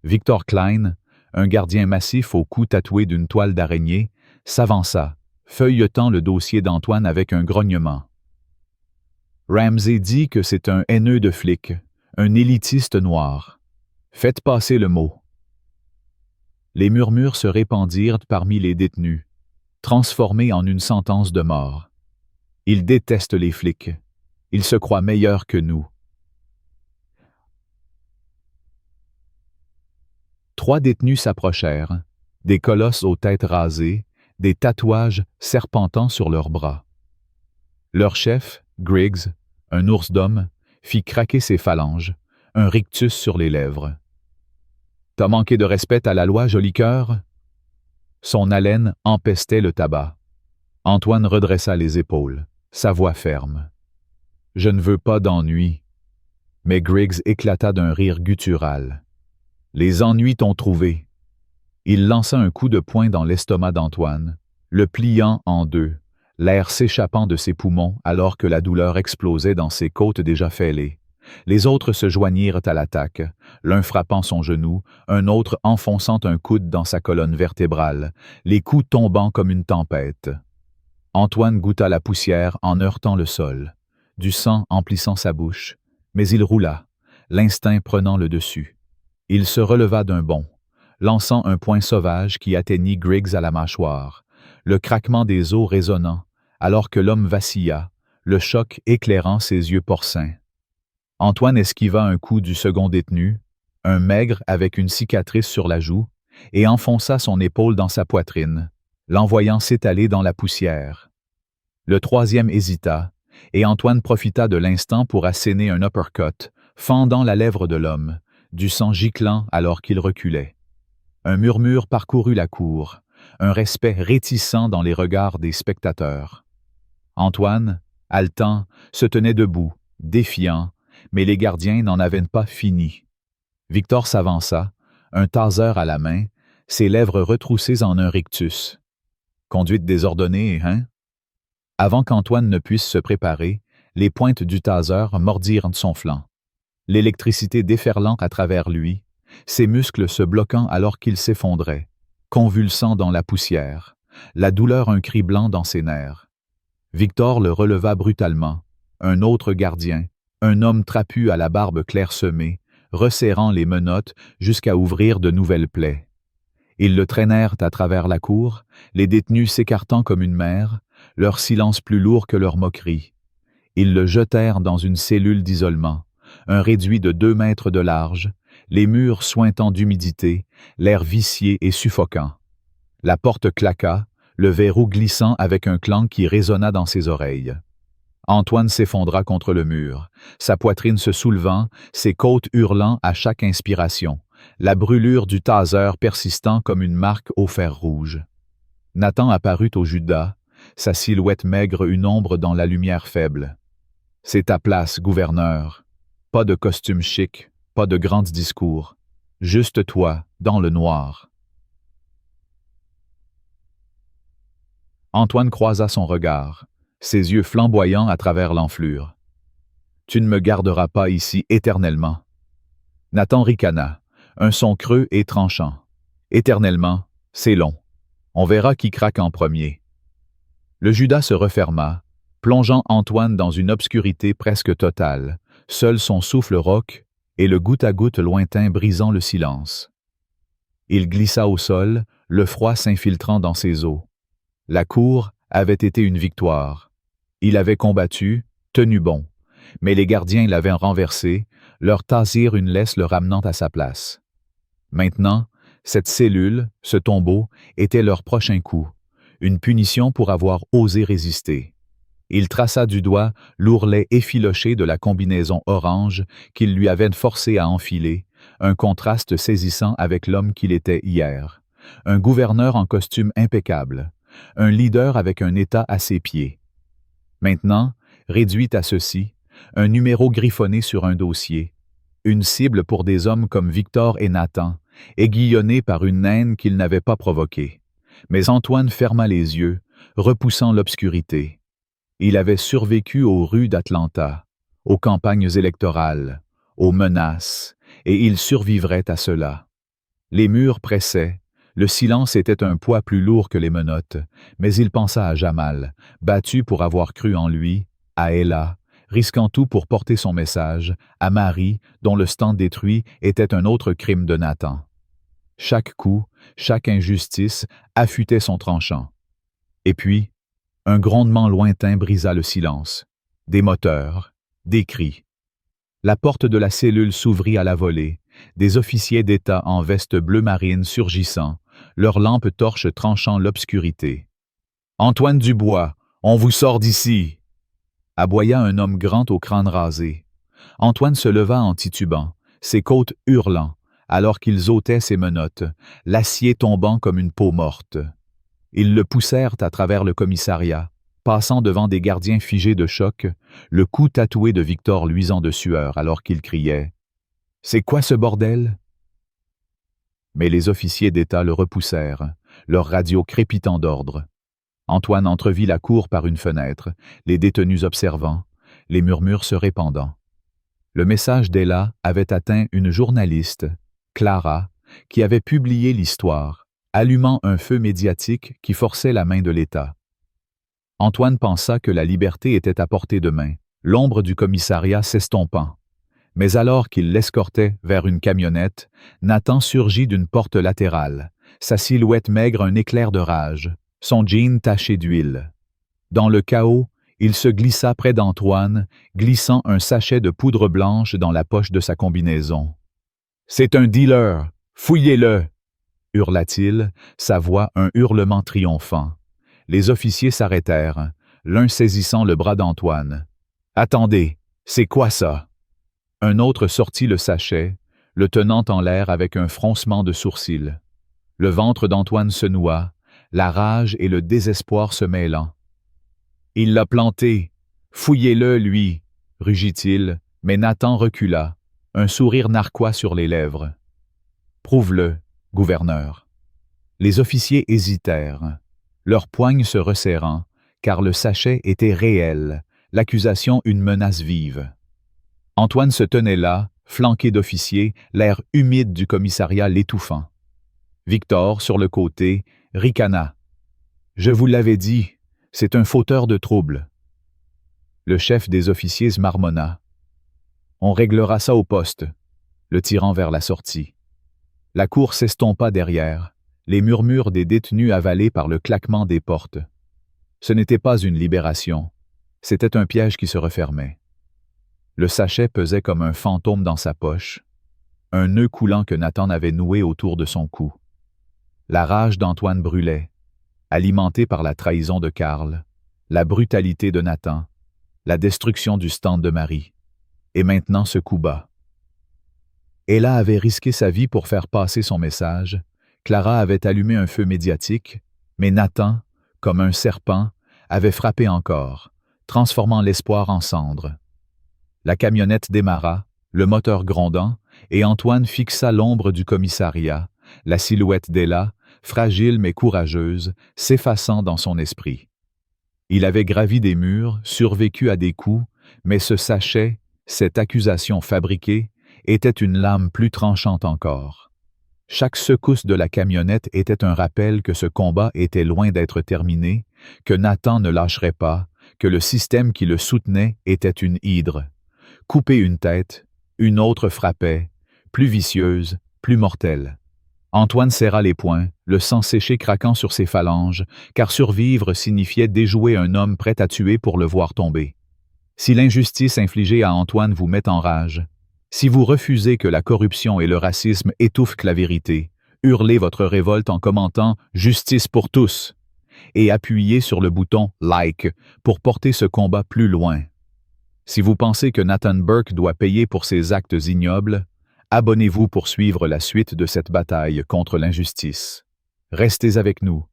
Victor Klein, un gardien massif au cou tatoué d'une toile d'araignée, s'avança, feuilletant le dossier d'Antoine avec un grognement. Ramsey dit que c'est un haineux de flic, un élitiste noir. Faites passer le mot. Les murmures se répandirent parmi les détenus, transformés en une sentence de mort. Ils détestent les flics. Ils se croient meilleurs que nous. 3 détenus s'approchèrent, des colosses aux têtes rasées, des tatouages serpentant sur leurs bras. Leur chef, Griggs, un ours d'homme, fit craquer ses phalanges, un rictus sur les lèvres. « T'as manqué de respect à la loi, joli cœur ?» Son haleine empestait le tabac. Antoine redressa les épaules, sa voix ferme. « Je ne veux pas d'ennui. » Mais Griggs éclata d'un rire guttural. « Les ennuis t'ont trouvé. » Il lança un coup de poing dans l'estomac d'Antoine, le pliant en deux, l'air s'échappant de ses poumons alors que la douleur explosait dans ses côtes déjà fêlées. Les autres se joignirent à l'attaque, l'un frappant son genou, un autre enfonçant un coude dans sa colonne vertébrale, les coups tombant comme une tempête. Antoine goûta la poussière en heurtant le sol, du sang emplissant sa bouche, mais il roula, l'instinct prenant le dessus. Il se releva d'un bond, lançant un poing sauvage qui atteignit Griggs à la mâchoire, le craquement des os résonnant, alors que l'homme vacilla, le choc éclairant ses yeux porcins. Antoine esquiva un coup du second détenu, un maigre avec une cicatrice sur la joue, et enfonça son épaule dans sa poitrine, l'envoyant s'étaler dans la poussière. Le troisième hésita, et Antoine profita de l'instant pour asséner un uppercut, fendant la lèvre de l'homme, du sang giclant alors qu'il reculait. Un murmure parcourut la cour, un respect réticent dans les regards des spectateurs. Antoine, haletant, se tenait debout, défiant, mais les gardiens n'en avaient pas fini. Victor s'avança, un taser à la main, ses lèvres retroussées en un rictus. Conduite désordonnée, hein? Avant qu'Antoine ne puisse se préparer, les pointes du taser mordirent son flanc. L'électricité déferlant à travers lui, ses muscles se bloquant alors qu'il s'effondrait, convulsant dans la poussière, la douleur un cri blanc dans ses nerfs. Victor le releva brutalement, un autre gardien, un homme trapu à la barbe clairsemée, resserrant les menottes jusqu'à ouvrir de nouvelles plaies. Ils le traînèrent à travers la cour, les détenus s'écartant comme une mer, leur silence plus lourd que leur moquerie. Ils le jetèrent dans une cellule d'isolement, un réduit de 2 mètres de large, les murs suintant d'humidité, l'air vicié et suffocant. La porte claqua, le verrou glissant avec un clang qui résonna dans ses oreilles. Antoine s'effondra contre le mur, sa poitrine se soulevant, ses côtes hurlant à chaque inspiration, la brûlure du taser persistant comme une marque au fer rouge. Nathan apparut au Judas, sa silhouette maigre une ombre dans la lumière faible. « C'est ta place, gouverneur. » Pas de costume chic, pas de grands discours. Juste toi, dans le noir. Antoine croisa son regard, ses yeux flamboyants à travers l'enflure. Tu ne me garderas pas ici éternellement. Nathan ricana, un son creux et tranchant. Éternellement, c'est long. On verra qui craque en premier. Le Judas se referma, plongeant Antoine dans une obscurité presque totale, seul son souffle rauque et le goutte-à-goutte lointain brisant le silence. Il glissa au sol, le froid s'infiltrant dans ses os. La cour avait été une victoire. Il avait combattu, tenu bon, mais les gardiens l'avaient renversé, leur tasirent une laisse le ramenant à sa place. Maintenant, cette cellule, ce tombeau, était leur prochain coup, une punition pour avoir osé résister. Il traça du doigt l'ourlet effiloché de la combinaison orange qu'il lui avait forcé à enfiler, un contraste saisissant avec l'homme qu'il était hier. Un gouverneur en costume impeccable, un leader avec un État à ses pieds. Maintenant, réduit à ceci, un numéro griffonné sur un dossier, une cible pour des hommes comme Victor et Nathan, aiguillonnés par une haine qu'ils n'avaient pas provoquée. Mais Antoine ferma les yeux, repoussant l'obscurité. Il avait survécu aux rues d'Atlanta, aux campagnes électorales, aux menaces, et il survivrait à cela. Les murs pressaient, le silence était un poids plus lourd que les menottes, mais il pensa à Jamal, battu pour avoir cru en lui, à Ella, risquant tout pour porter son message, à Marie, dont le stand détruit était un autre crime de Nathan. Chaque coup, chaque injustice affûtait son tranchant. Et puis, un grondement lointain brisa le silence. Des moteurs, des cris. La porte de la cellule s'ouvrit à la volée, des officiers d'État en veste bleu marine surgissant, leurs lampes torches tranchant l'obscurité. « Antoine Dubois, on vous sort d'ici !» aboya un homme grand au crâne rasé. Antoine se leva en titubant, ses côtes hurlant, alors qu'ils ôtaient ses menottes, l'acier tombant comme une peau morte. Ils le poussèrent à travers le commissariat, passant devant des gardiens figés de choc, le cou tatoué de Victor luisant de sueur alors qu'il criait « C'est quoi ce bordel ?» Mais les officiers d'État le repoussèrent, leur radio crépitant d'ordre. Antoine entrevit la cour par une fenêtre, les détenus observant, les murmures se répandant. Le message d'Ella avait atteint une journaliste, Clara, qui avait publié l'histoire, allumant un feu médiatique qui forçait la main de l'État. Antoine pensa que la liberté était à portée de main, l'ombre du commissariat s'estompant. Mais alors qu'il l'escortait vers une camionnette, Nathan surgit d'une porte latérale, sa silhouette maigre un éclair de rage, son jean taché d'huile. Dans le chaos, il se glissa près d'Antoine, glissant un sachet de poudre blanche dans la poche de sa combinaison. « C'est un dealer! Fouillez-le! » hurla-t-il, sa voix un hurlement triomphant. Les officiers s'arrêtèrent, l'un saisissant le bras d'Antoine. « Attendez, c'est quoi ça? » Un autre sortit le sachet, le tenant en l'air avec un froncement de sourcils. Le ventre d'Antoine se noua, la rage et le désespoir se mêlant. « Il l'a planté! Fouillez-le, lui! » rugit-il, mais Nathan recula, un sourire narquois sur les lèvres. « Prouve-le, gouverneur. » Les officiers hésitèrent, leurs poignes se resserrant, car le sachet était réel, l'accusation une menace vive. Antoine se tenait là, flanqué d'officiers, l'air humide du commissariat l'étouffant. Victor, sur le côté, ricana. « Je vous l'avais dit, c'est un fauteur de troubles. » Le chef des officiers marmonna. « On réglera ça au poste », le tirant vers la sortie. La cour s'estompa derrière, les murmures des détenus avalés par le claquement des portes. Ce n'était pas une libération, c'était un piège qui se refermait. Le sachet pesait comme un fantôme dans sa poche, un nœud coulant que Nathan avait noué autour de son cou. La rage d'Antoine brûlait, alimentée par la trahison de Karl, la brutalité de Nathan, la destruction du stand de Marie, et maintenant ce coup bas. Ella avait risqué sa vie pour faire passer son message, Clara avait allumé un feu médiatique, mais Nathan, comme un serpent, avait frappé encore, transformant l'espoir en cendres. La camionnette démarra, le moteur grondant, et Antoine fixa l'ombre du commissariat, la silhouette d'Ella, fragile mais courageuse, s'effaçant dans son esprit. Il avait gravi des murs, survécu à des coups, mais ce sachet, cette accusation fabriquée, était une lame plus tranchante encore. Chaque secousse de la camionnette était un rappel que ce combat était loin d'être terminé, que Nathan ne lâcherait pas, que le système qui le soutenait était une hydre. Couper une tête, une autre frappait, plus vicieuse, plus mortelle. Antoine serra les poings, le sang séché craquant sur ses phalanges, car survivre signifiait déjouer un homme prêt à tuer pour le voir tomber. Si l'injustice infligée à Antoine vous met en rage, si vous refusez que la corruption et le racisme étouffent la vérité, hurlez votre révolte en commentant « Justice pour tous » et appuyez sur le bouton « Like » pour porter ce combat plus loin. Si vous pensez que Nathan Burke doit payer pour ses actes ignobles, abonnez-vous pour suivre la suite de cette bataille contre l'injustice. Restez avec nous,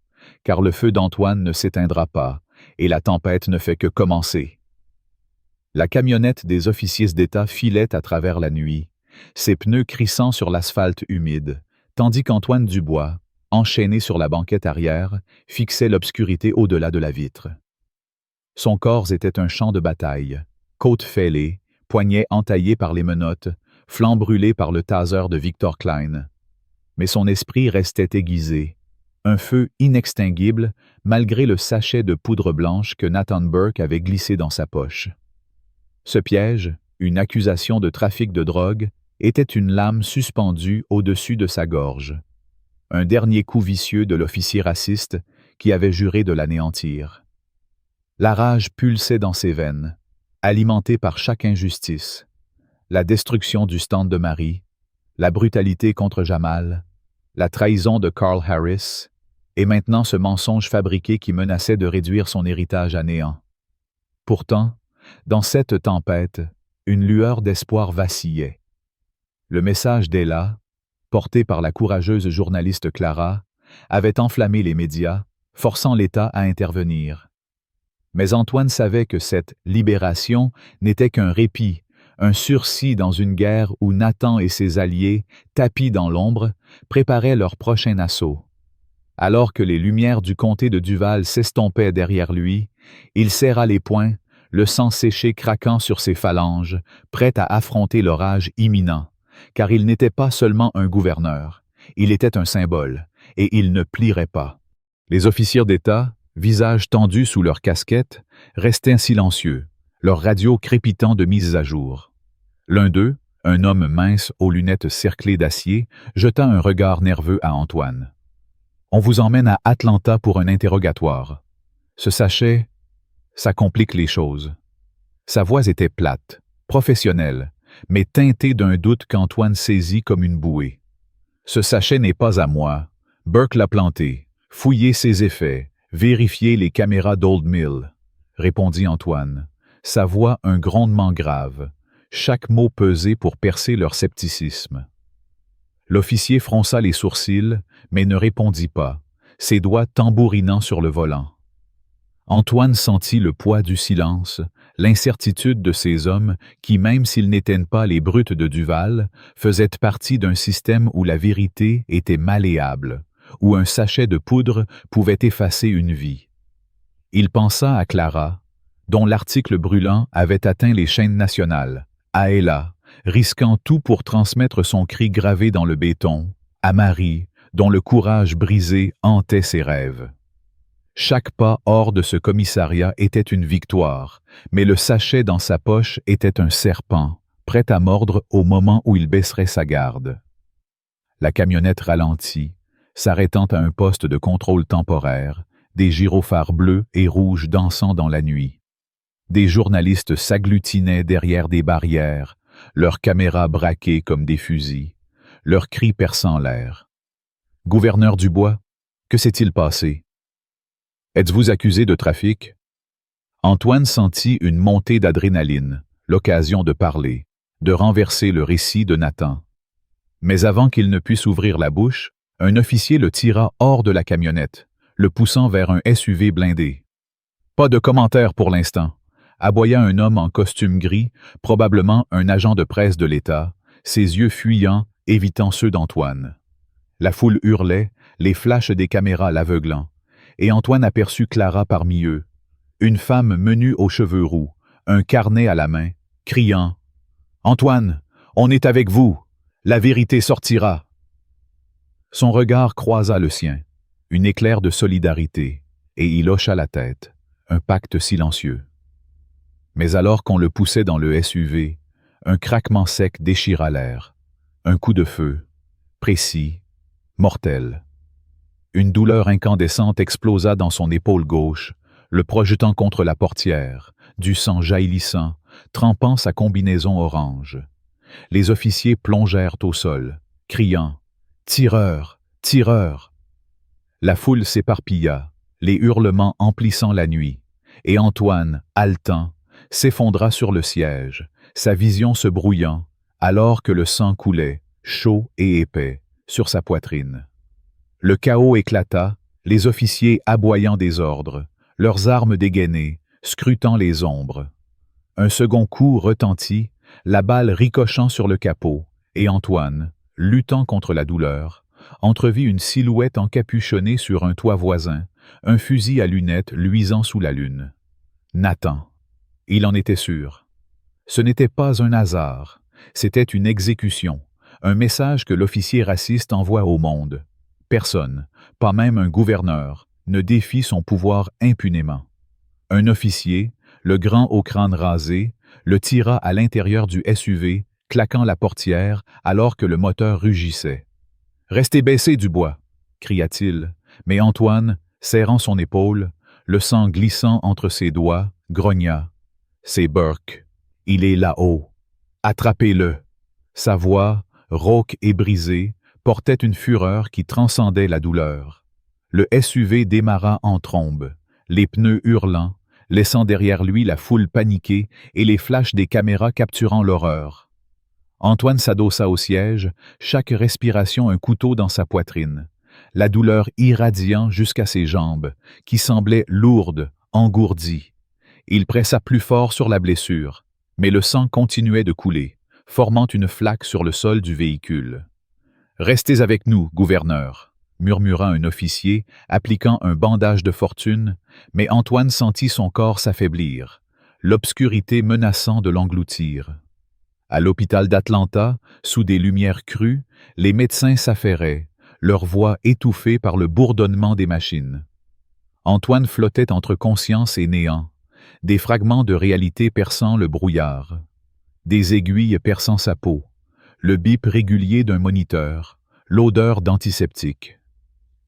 car le feu d'Antoine ne s'éteindra pas et la tempête ne fait que commencer. La camionnette des officiers d'État filait à travers la nuit, ses pneus crissant sur l'asphalte humide, tandis qu'Antoine Dubois, enchaîné sur la banquette arrière, fixait l'obscurité au-delà de la vitre. Son corps était un champ de bataille, côtes fêlées, poignets entaillés par les menottes, flancs brûlés par le taser de Victor Klein. Mais son esprit restait aiguisé, un feu inextinguible malgré le sachet de poudre blanche que Nathan Burke avait glissé dans sa poche. Ce piège, une accusation de trafic de drogue, était une lame suspendue au-dessus de sa gorge. Un dernier coup vicieux de l'officier raciste qui avait juré de l'anéantir. La rage pulsait dans ses veines, alimentée par chaque injustice. La destruction du stand de Marie, la brutalité contre Jamal, la trahison de Carl Harris, et maintenant ce mensonge fabriqué qui menaçait de réduire son héritage à néant. Pourtant, dans cette tempête, une lueur d'espoir vacillait. Le message d'Ella, porté par la courageuse journaliste Clara, avait enflammé les médias, forçant l'État à intervenir. Mais Antoine savait que cette libération n'était qu'un répit, un sursis dans une guerre où Nathan et ses alliés, tapis dans l'ombre, préparaient leur prochain assaut. Alors que les lumières du comté de Duval s'estompaient derrière lui, il serra les poings, le sang séché craquant sur ses phalanges, prêt à affronter l'orage imminent, car il n'était pas seulement un gouverneur, il était un symbole, et il ne plierait pas. Les officiers d'État, visages tendus sous leurs casquettes, restaient silencieux, leurs radios crépitant de mises à jour. L'un d'eux, un homme mince aux lunettes cerclées d'acier, jeta un regard nerveux à Antoine. « On vous emmène à Atlanta pour un interrogatoire. Ce sachet, ça complique les choses. » Sa voix était plate, professionnelle, mais teintée d'un doute qu'Antoine saisit comme une bouée. « Ce sachet n'est pas à moi. Burke l'a planté. Fouillez ses effets. Vérifiez les caméras d'Old Mill. » répondit Antoine, sa voix un grondement grave, chaque mot pesé pour percer leur scepticisme. L'officier fronça les sourcils, mais ne répondit pas, ses doigts tambourinant sur le volant. Antoine sentit le poids du silence, l'incertitude de ces hommes qui, même s'ils n'étaient pas les brutes de Duval, faisaient partie d'un système où la vérité était malléable, où un sachet de poudre pouvait effacer une vie. Il pensa à Clara, dont l'article brûlant avait atteint les chaînes nationales, à Ella, risquant tout pour transmettre son cri gravé dans le béton, à Marie, dont le courage brisé hantait ses rêves. Chaque pas hors de ce commissariat était une victoire, mais le sachet dans sa poche était un serpent, prêt à mordre au moment où il baisserait sa garde. La camionnette ralentit, s'arrêtant à un poste de contrôle temporaire, des gyrophares bleus et rouges dansant dans la nuit. Des journalistes s'agglutinaient derrière des barrières, leurs caméras braquées comme des fusils, leurs cris perçant l'air. « Gouverneur Dubois, que s'est-il passé? Êtes-vous accusé de trafic? » Antoine sentit une montée d'adrénaline, l'occasion de parler, de renverser le récit de Nathan. Mais avant qu'il ne puisse ouvrir la bouche, un officier le tira hors de la camionnette, le poussant vers un SUV blindé. « Pas de commentaires pour l'instant. aboya un homme en costume gris, probablement un agent de presse de l'État, ses yeux fuyants, évitant ceux d'Antoine. La foule hurlait, les flashs des caméras l'aveuglant, et Antoine aperçut Clara parmi eux, une femme menue aux cheveux roux, un carnet à la main, criant « Antoine, on est avec vous, la vérité sortira !» Son regard croisa le sien, une éclair de solidarité, et il hocha la tête, un pacte silencieux. Mais alors qu'on le poussait dans le SUV, un craquement sec déchira l'air, un coup de feu, précis, mortel. Une douleur incandescente explosa dans son épaule gauche, le projetant contre la portière, du sang jaillissant, trempant sa combinaison orange. Les officiers plongèrent au sol, criant « Tireur! Tireur !» La foule s'éparpilla, les hurlements emplissant la nuit, et Antoine, haletant, s'effondra sur le siège, sa vision se brouillant, alors que le sang coulait, chaud et épais, sur sa poitrine. Le chaos éclata, les officiers aboyant des ordres, leurs armes dégainées, scrutant les ombres. Un second coup retentit, la balle ricochant sur le capot, et Antoine, luttant contre la douleur, entrevit une silhouette encapuchonnée sur un toit voisin, un fusil à lunettes luisant sous la lune. Nathan. Il en était sûr. Ce n'était pas un hasard, c'était une exécution, un message que l'officier raciste envoie au monde. Personne, pas même un gouverneur, ne défie son pouvoir impunément. Un officier, le grand au crâne rasé, le tira à l'intérieur du SUV, claquant la portière alors que le moteur rugissait. « Restez baissé, Dubois !» cria-t-il, mais Antoine, serrant son épaule, le sang glissant entre ses doigts, grogna. « C'est Burke. Il est là-haut. Attrapez-le !» Sa voix, rauque et brisée, portait une fureur qui transcendait la douleur. Le SUV démarra en trombe, les pneus hurlant, laissant derrière lui la foule paniquée et les flashs des caméras capturant l'horreur. Antoine s'adossa au siège, chaque respiration un couteau dans sa poitrine, la douleur irradiant jusqu'à ses jambes, qui semblaient lourdes, engourdies. Il pressa plus fort sur la blessure, mais le sang continuait de couler, formant une flaque sur le sol du véhicule. « Restez avec nous, gouverneur !» murmura un officier, appliquant un bandage de fortune, mais Antoine sentit son corps s'affaiblir, l'obscurité menaçant de l'engloutir. À l'hôpital d'Atlanta, sous des lumières crues, les médecins s'affairaient, leur voix étouffée par le bourdonnement des machines. Antoine flottait entre conscience et néant, des fragments de réalité perçant le brouillard, des aiguilles perçant sa peau, le bip régulier d'un moniteur, l'odeur d'antiseptique.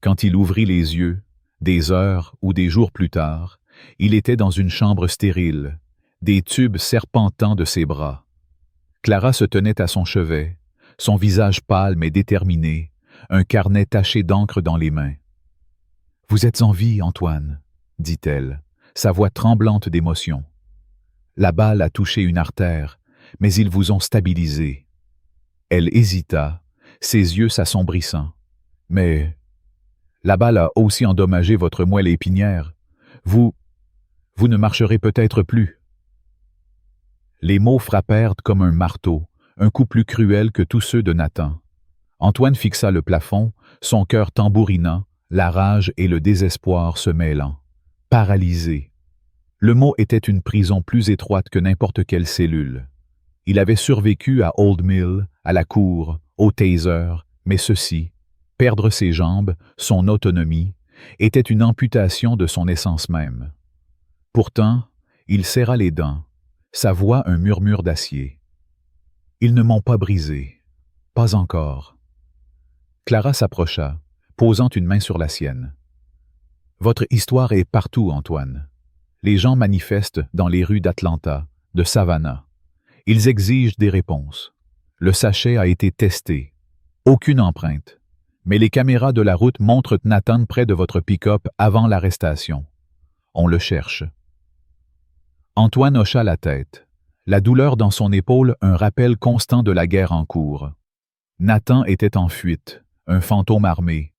Quand il ouvrit les yeux, des heures ou des jours plus tard, il était dans une chambre stérile, des tubes serpentant de ses bras. Clara se tenait à son chevet, son visage pâle mais déterminé, un carnet taché d'encre dans les mains. « Vous êtes en vie, Antoine, » dit-elle, sa voix tremblante d'émotion. « La balle a touché une artère, mais ils vous ont stabilisé. » Elle hésita, ses yeux s'assombrissant. « Mais la balle a aussi endommagé votre moelle épinière. Vous ne marcherez peut-être plus. » Les mots frappèrent comme un marteau, un coup plus cruel que tous ceux de Nathan. Antoine fixa le plafond, son cœur tambourinant, la rage et le désespoir se mêlant. Paralysé. Le mot était une prison plus étroite que n'importe quelle cellule. Il avait survécu à Old Mill, à la cour, au taser, mais ceci, perdre ses jambes, son autonomie, était une amputation de son essence même. Pourtant, il serra les dents, sa voix un murmure d'acier. « Ils ne m'ont pas brisé. Pas encore. » Clara s'approcha, posant une main sur la sienne. « Votre histoire est partout, Antoine. Les gens manifestent dans les rues d'Atlanta, de Savannah. Ils exigent des réponses. Le sachet a été testé. Aucune empreinte. Mais les caméras de la route montrent Nathan près de votre pick-up avant l'arrestation. On le cherche. » Antoine hocha la tête, la douleur dans son épaule un rappel constant de la guerre en cours. Nathan était en fuite, un fantôme armé,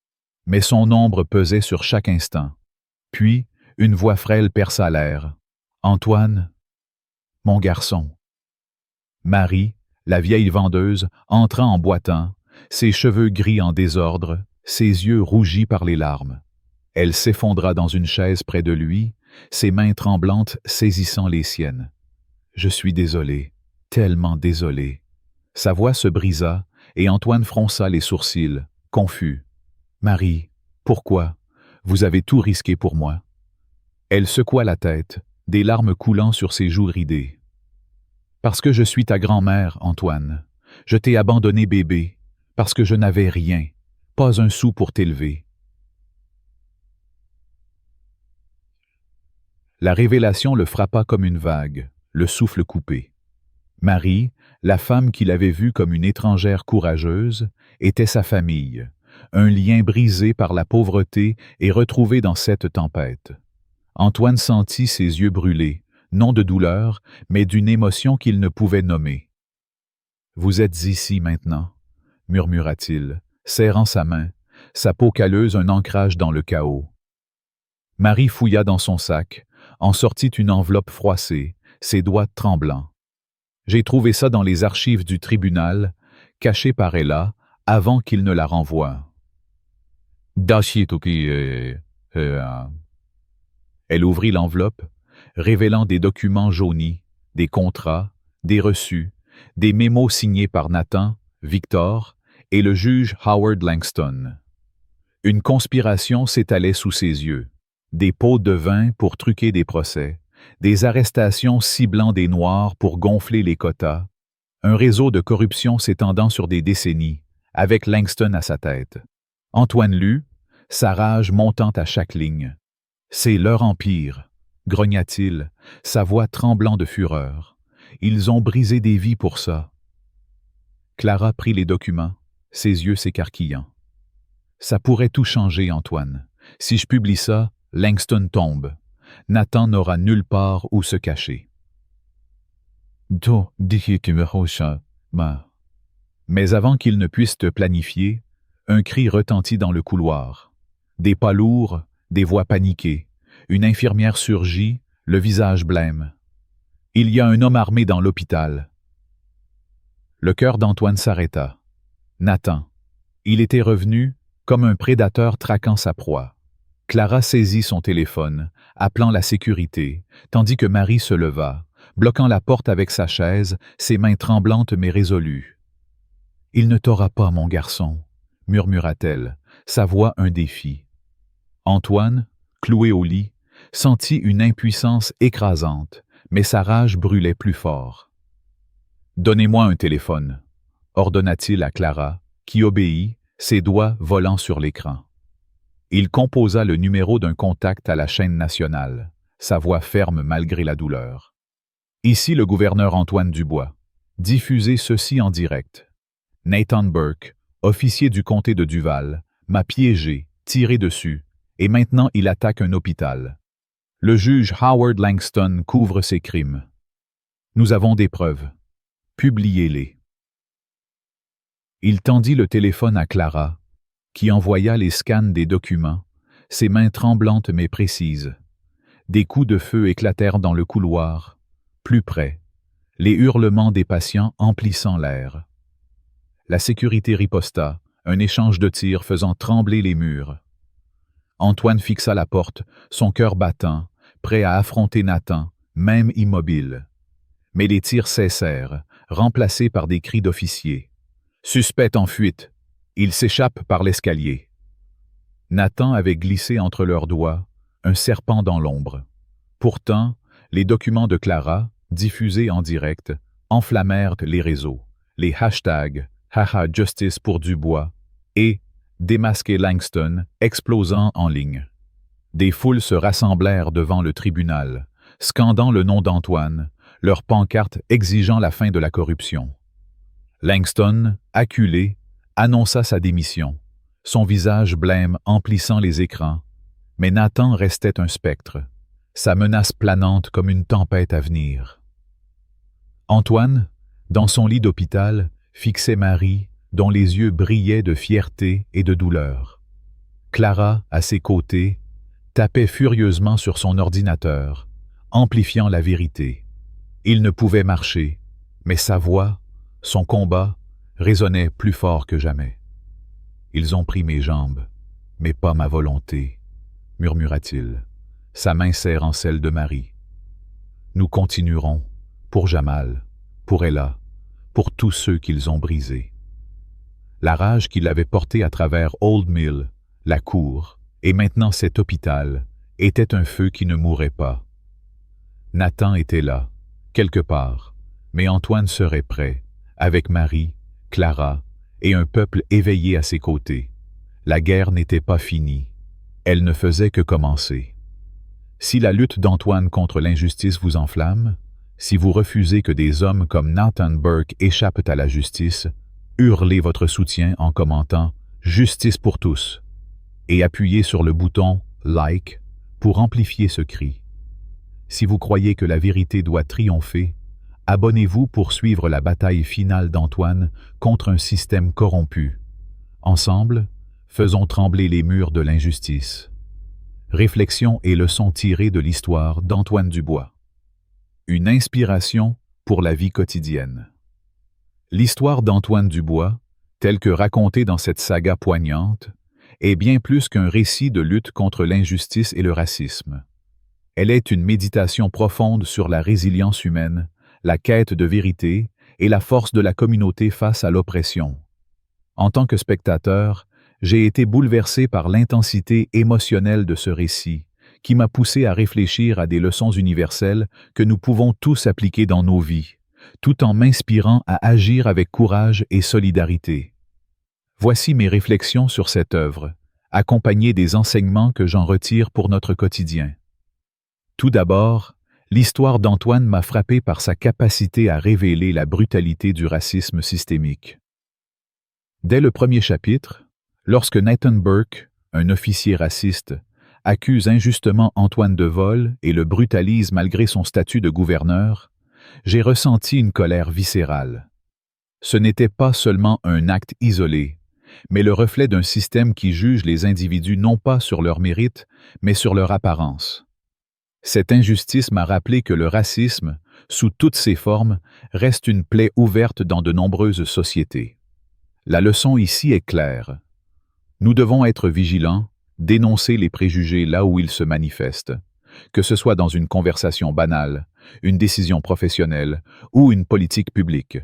mais son ombre pesait sur chaque instant. Puis, une voix frêle perça l'air. « Antoine, mon garçon. Marie, la vieille vendeuse, entra en boitant, ses cheveux gris en désordre, ses yeux rougis par les larmes. Elle s'effondra dans une chaise près de lui, ses mains tremblantes saisissant les siennes. « Je suis désolé, tellement désolé. » Sa voix se brisa, et Antoine fronça les sourcils, confus. « Marie, pourquoi? Vous avez tout risqué pour moi. » Elle secoua la tête, des larmes coulant sur ses joues ridées. « Parce que je suis ta grand-mère, Antoine. Je t'ai abandonné bébé, parce que je n'avais rien, pas un sou pour t'élever. » La révélation le frappa comme une vague, le souffle coupé. Marie, la femme qu'il avait vue comme une étrangère courageuse, était sa famille, un lien brisé par la pauvreté et retrouvé dans cette tempête. Antoine sentit ses yeux brûler, non de douleur, mais d'une émotion qu'il ne pouvait nommer. « Vous êtes ici maintenant, » murmura-t-il, serrant sa main, sa peau calleuse un ancrage dans le chaos. Marie fouilla dans son sac, en sortit une enveloppe froissée, ses doigts tremblants. « J'ai trouvé ça dans les archives du tribunal, caché par Ella, avant qu'il ne la renvoie. » Elle ouvrit l'enveloppe, révélant des documents jaunis, des contrats, des reçus, des mémos signés par Nathan, Victor et le juge Howard Langston. Une conspiration s'étalait sous ses yeux. Des pots de vin pour truquer des procès, des arrestations ciblant des Noirs pour gonfler les quotas, un réseau de corruption s'étendant sur des décennies, avec Langston à sa tête. Antoine lut, sa rage montant à chaque ligne. « C'est leur empire », grogna-t-il, sa voix tremblant de fureur. « Ils ont brisé des vies pour ça. » Clara prit les documents, ses yeux s'écarquillant. « Ça pourrait tout changer, Antoine. Si je publie ça, Langston tombe. Nathan n'aura nulle part où se cacher. » Mais avant qu'il ne puisse te planifier, un cri retentit dans le couloir. Des pas lourds, des voix paniquées. Une infirmière surgit, le visage blême. « Il y a un homme armé dans l'hôpital. » Le cœur d'Antoine s'arrêta. Nathan. Il était revenu, comme un prédateur traquant sa proie. Clara saisit son téléphone, appelant la sécurité, tandis que Marie se leva, bloquant la porte avec sa chaise, ses mains tremblantes mais résolues. « Il ne t'aura pas, mon garçon, » murmura-t-elle, sa voix un défi. Antoine, cloué au lit, sentit une impuissance écrasante, mais sa rage brûlait plus fort. « Donnez-moi un téléphone, » ordonna-t-il à Clara, qui obéit, ses doigts volant sur l'écran. Il composa le numéro d'un contact à la chaîne nationale, sa voix ferme malgré la douleur. « Ici le gouverneur Antoine Dubois. Diffusez ceci en direct. Nathan Burke, officier du comté de Duval, m'a piégé, tiré dessus, et maintenant il attaque un hôpital. Le juge Howard Langston couvre ses crimes. Nous avons des preuves. Publiez-les. » Il tendit le téléphone à Clara, qui envoya les scans des documents, ses mains tremblantes mais précises. Des coups de feu éclatèrent dans le couloir, plus près, les hurlements des patients emplissant l'air. La sécurité riposta, un échange de tirs faisant trembler les murs. Antoine fixa la porte, son cœur battant, prêt à affronter Nathan, même immobile. Mais les tirs cessèrent, remplacés par des cris d'officiers. « Suspect en fuite! Il s'échappe par l'escalier. » Nathan avait glissé entre leurs doigts, un serpent dans l'ombre. Pourtant, les documents de Clara, diffusés en direct, enflammèrent les réseaux, les hashtags « Haha Justice pour Dubois » et « Démasquer Langston » explosant en ligne. Des foules se rassemblèrent devant le tribunal, scandant le nom d'Antoine, leurs pancartes exigeant la fin de la corruption. Langston, acculé, annonça sa démission, son visage blême emplissant les écrans, mais Nathan restait un spectre, sa menace planante comme une tempête à venir. Antoine, dans son lit d'hôpital, fixait Marie, dont les yeux brillaient de fierté et de douleur. Clara, à ses côtés, tapait furieusement sur son ordinateur, amplifiant la vérité. Il ne pouvait marcher, mais sa voix, son combat, résonnait plus fort que jamais. Ils ont pris mes jambes, mais pas ma volonté, murmura-t-il, sa main serrant celle de Marie. Nous continuerons, pour Jamal, pour Ella, pour tous ceux qu'ils ont brisés. La rage qui l'avait porté à travers Old Mill, la cour, et maintenant cet hôpital, était un feu qui ne mourait pas. Nathan était là, quelque part, mais Antoine serait prêt, avec Marie, Clara, et un peuple éveillé à ses côtés. La guerre n'était pas finie, elle ne faisait que commencer. Si la lutte d'Antoine contre l'injustice vous enflamme, si vous refusez que des hommes comme Nathan Burke échappent à la justice, hurlez votre soutien en commentant « Justice pour tous » et appuyez sur le bouton « Like » pour amplifier ce cri. Si vous croyez que la vérité doit triompher, abonnez-vous pour suivre la bataille finale d'Antoine contre un système corrompu. Ensemble, faisons trembler les murs de l'injustice. Réflexions et leçons tirées de l'histoire d'Antoine Dubois. Une inspiration pour la vie quotidienne. L'histoire d'Antoine Dubois, telle que racontée dans cette saga poignante, est bien plus qu'un récit de lutte contre l'injustice et le racisme. Elle est une méditation profonde sur la résilience humaine, la quête de vérité et la force de la communauté face à l'oppression. En tant que spectateur, j'ai été bouleversé par l'intensité émotionnelle de ce récit, qui m'a poussé à réfléchir à des leçons universelles que nous pouvons tous appliquer dans nos vies, tout en m'inspirant à agir avec courage et solidarité. Voici mes réflexions sur cette œuvre, accompagnées des enseignements que j'en retire pour notre quotidien. Tout d'abord, l'histoire d'Antoine m'a frappé par sa capacité à révéler la brutalité du racisme systémique. Dès le premier chapitre, lorsque Nathan Burke, un officier raciste, accuse injustement Antoine de vol et le brutalise malgré son statut de gouverneur, j'ai ressenti une colère viscérale. Ce n'était pas seulement un acte isolé, mais le reflet d'un système qui juge les individus non pas sur leur mérite, mais sur leur apparence. Cette injustice m'a rappelé que le racisme, sous toutes ses formes, reste une plaie ouverte dans de nombreuses sociétés. La leçon ici est claire. Nous devons être vigilants, dénoncer les préjugés là où ils se manifestent, que ce soit dans une conversation banale, une décision professionnelle ou une politique publique.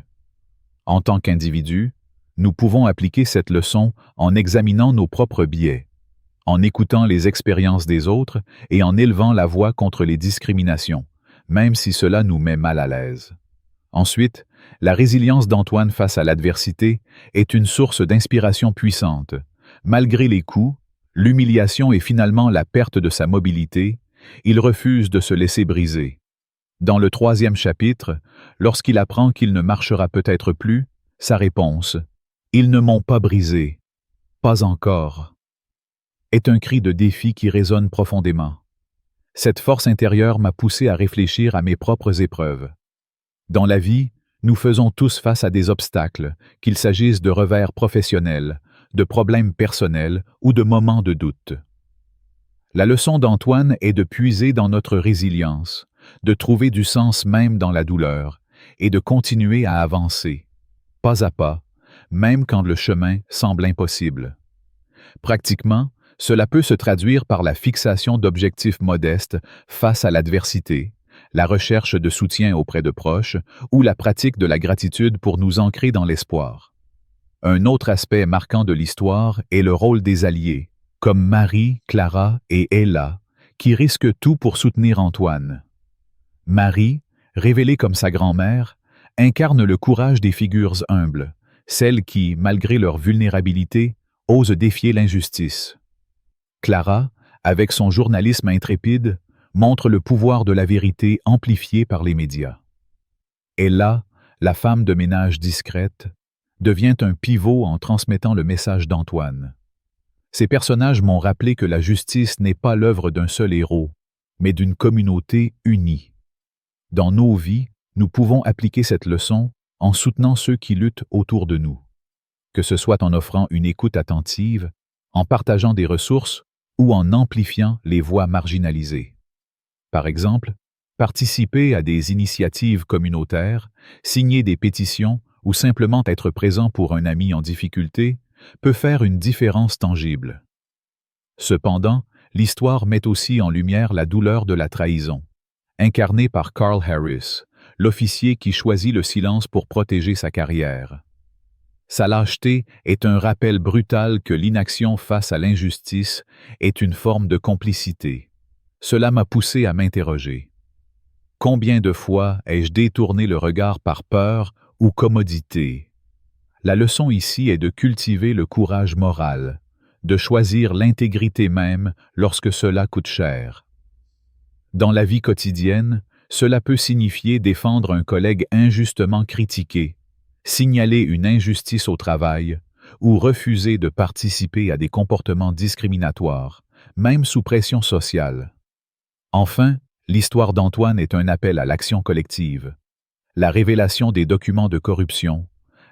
En tant qu'individus, nous pouvons appliquer cette leçon en examinant nos propres biais, en écoutant les expériences des autres et en élevant la voix contre les discriminations, même si cela nous met mal à l'aise. Ensuite, la résilience d'Antoine face à l'adversité est une source d'inspiration puissante. Malgré les coups, l'humiliation et finalement la perte de sa mobilité, il refuse de se laisser briser. Dans le 3e chapitre, lorsqu'il apprend qu'il ne marchera peut-être plus, sa réponse « Ils ne m'ont pas brisé, pas encore » est un cri de défi qui résonne profondément. Cette force intérieure m'a poussé à réfléchir à mes propres épreuves. Dans la vie, nous faisons tous face à des obstacles, qu'il s'agisse de revers professionnels, de problèmes personnels ou de moments de doute. La leçon d'Antoine est de puiser dans notre résilience, de trouver du sens même dans la douleur et de continuer à avancer, pas à pas, même quand le chemin semble impossible. Pratiquement, cela peut se traduire par la fixation d'objectifs modestes face à l'adversité, la recherche de soutien auprès de proches ou la pratique de la gratitude pour nous ancrer dans l'espoir. Un autre aspect marquant de l'histoire est le rôle des alliés, comme Marie, Clara et Ella, qui risquent tout pour soutenir Antoine. Marie, révélée comme sa grand-mère, incarne le courage des figures humbles, celles qui, malgré leur vulnérabilité, osent défier l'injustice. Clara, avec son journalisme intrépide, montre le pouvoir de la vérité amplifié par les médias. Ella, la femme de ménage discrète, devient un pivot en transmettant le message d'Antoine. Ces personnages m'ont rappelé que la justice n'est pas l'œuvre d'un seul héros, mais d'une communauté unie. Dans nos vies, nous pouvons appliquer cette leçon en soutenant ceux qui luttent autour de nous, que ce soit en offrant une écoute attentive, en partageant des ressources ou en amplifiant les voix marginalisées. Par exemple, Participer à des initiatives communautaires, signer des pétitions ou simplement être présent pour un ami en difficulté peut faire une différence tangible. Cependant, l'histoire met aussi en lumière la douleur de la trahison, incarnée par Carl Harris, l'officier qui choisit le silence pour protéger sa carrière. Sa lâcheté est un rappel brutal que l'inaction face à l'injustice est une forme de complicité. Cela m'a poussé à m'interroger. Combien de fois ai-je détourné le regard par peur ou commodité? La leçon ici est de cultiver le courage moral, de choisir l'intégrité même lorsque cela coûte cher. Dans la vie quotidienne, cela peut signifier défendre un collègue injustement critiqué, signaler une injustice au travail ou refuser de participer à des comportements discriminatoires, même sous pression sociale. Enfin, l'histoire d'Antoine est un appel à l'action collective. La révélation des documents de corruption,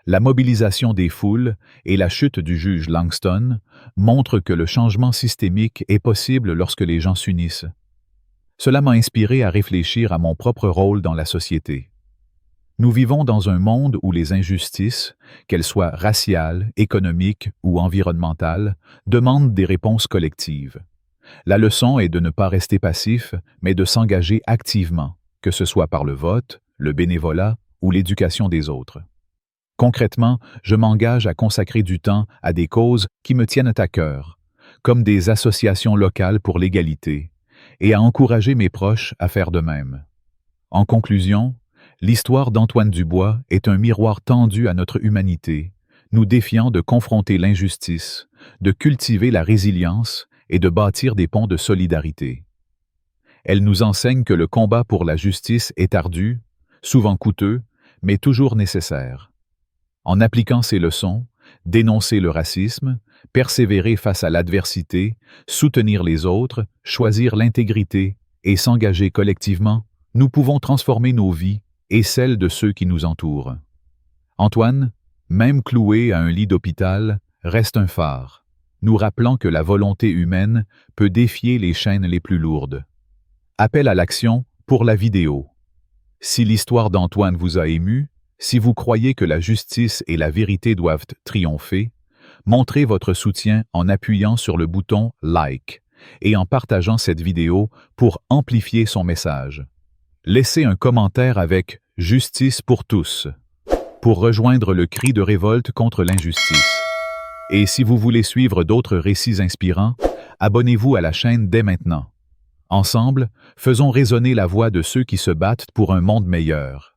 la mobilisation des foules et la chute du juge Langston montrent que le changement systémique est possible lorsque les gens s'unissent. Cela m'a inspiré à réfléchir à mon propre rôle dans la société. Nous vivons dans un monde où les injustices, qu'elles soient raciales, économiques ou environnementales, demandent des réponses collectives. La leçon est de ne pas rester passif, mais de s'engager activement, que ce soit par le vote, le bénévolat ou l'éducation des autres. Concrètement, je m'engage à consacrer du temps à des causes qui me tiennent à cœur, comme des associations locales pour l'égalité, et à encourager mes proches à faire de même. En conclusion, l'histoire d'Antoine Dubois est un miroir tendu à notre humanité, nous défiant de confronter l'injustice, de cultiver la résilience et de bâtir des ponts de solidarité. Elle nous enseigne que le combat pour la justice est ardu, souvent coûteux, mais toujours nécessaire. En appliquant ces leçons, dénoncer le racisme, persévérer face à l'adversité, soutenir les autres, choisir l'intégrité et s'engager collectivement, nous pouvons transformer nos vies et celles de ceux qui nous entourent. Antoine, même cloué à un lit d'hôpital, reste un phare, nous rappelant que la volonté humaine peut défier les chaînes les plus lourdes. Appel à l'action pour la vidéo. Si l'histoire d'Antoine vous a ému, si vous croyez que la justice et la vérité doivent triompher, montrez votre soutien en appuyant sur le bouton « Like » et en partageant cette vidéo pour amplifier son message. Laissez un commentaire avec « Justice pour tous » pour rejoindre le cri de révolte contre l'injustice. Et si vous voulez suivre d'autres récits inspirants, abonnez-vous à la chaîne dès maintenant. Ensemble, faisons résonner la voix de ceux qui se battent pour un monde meilleur.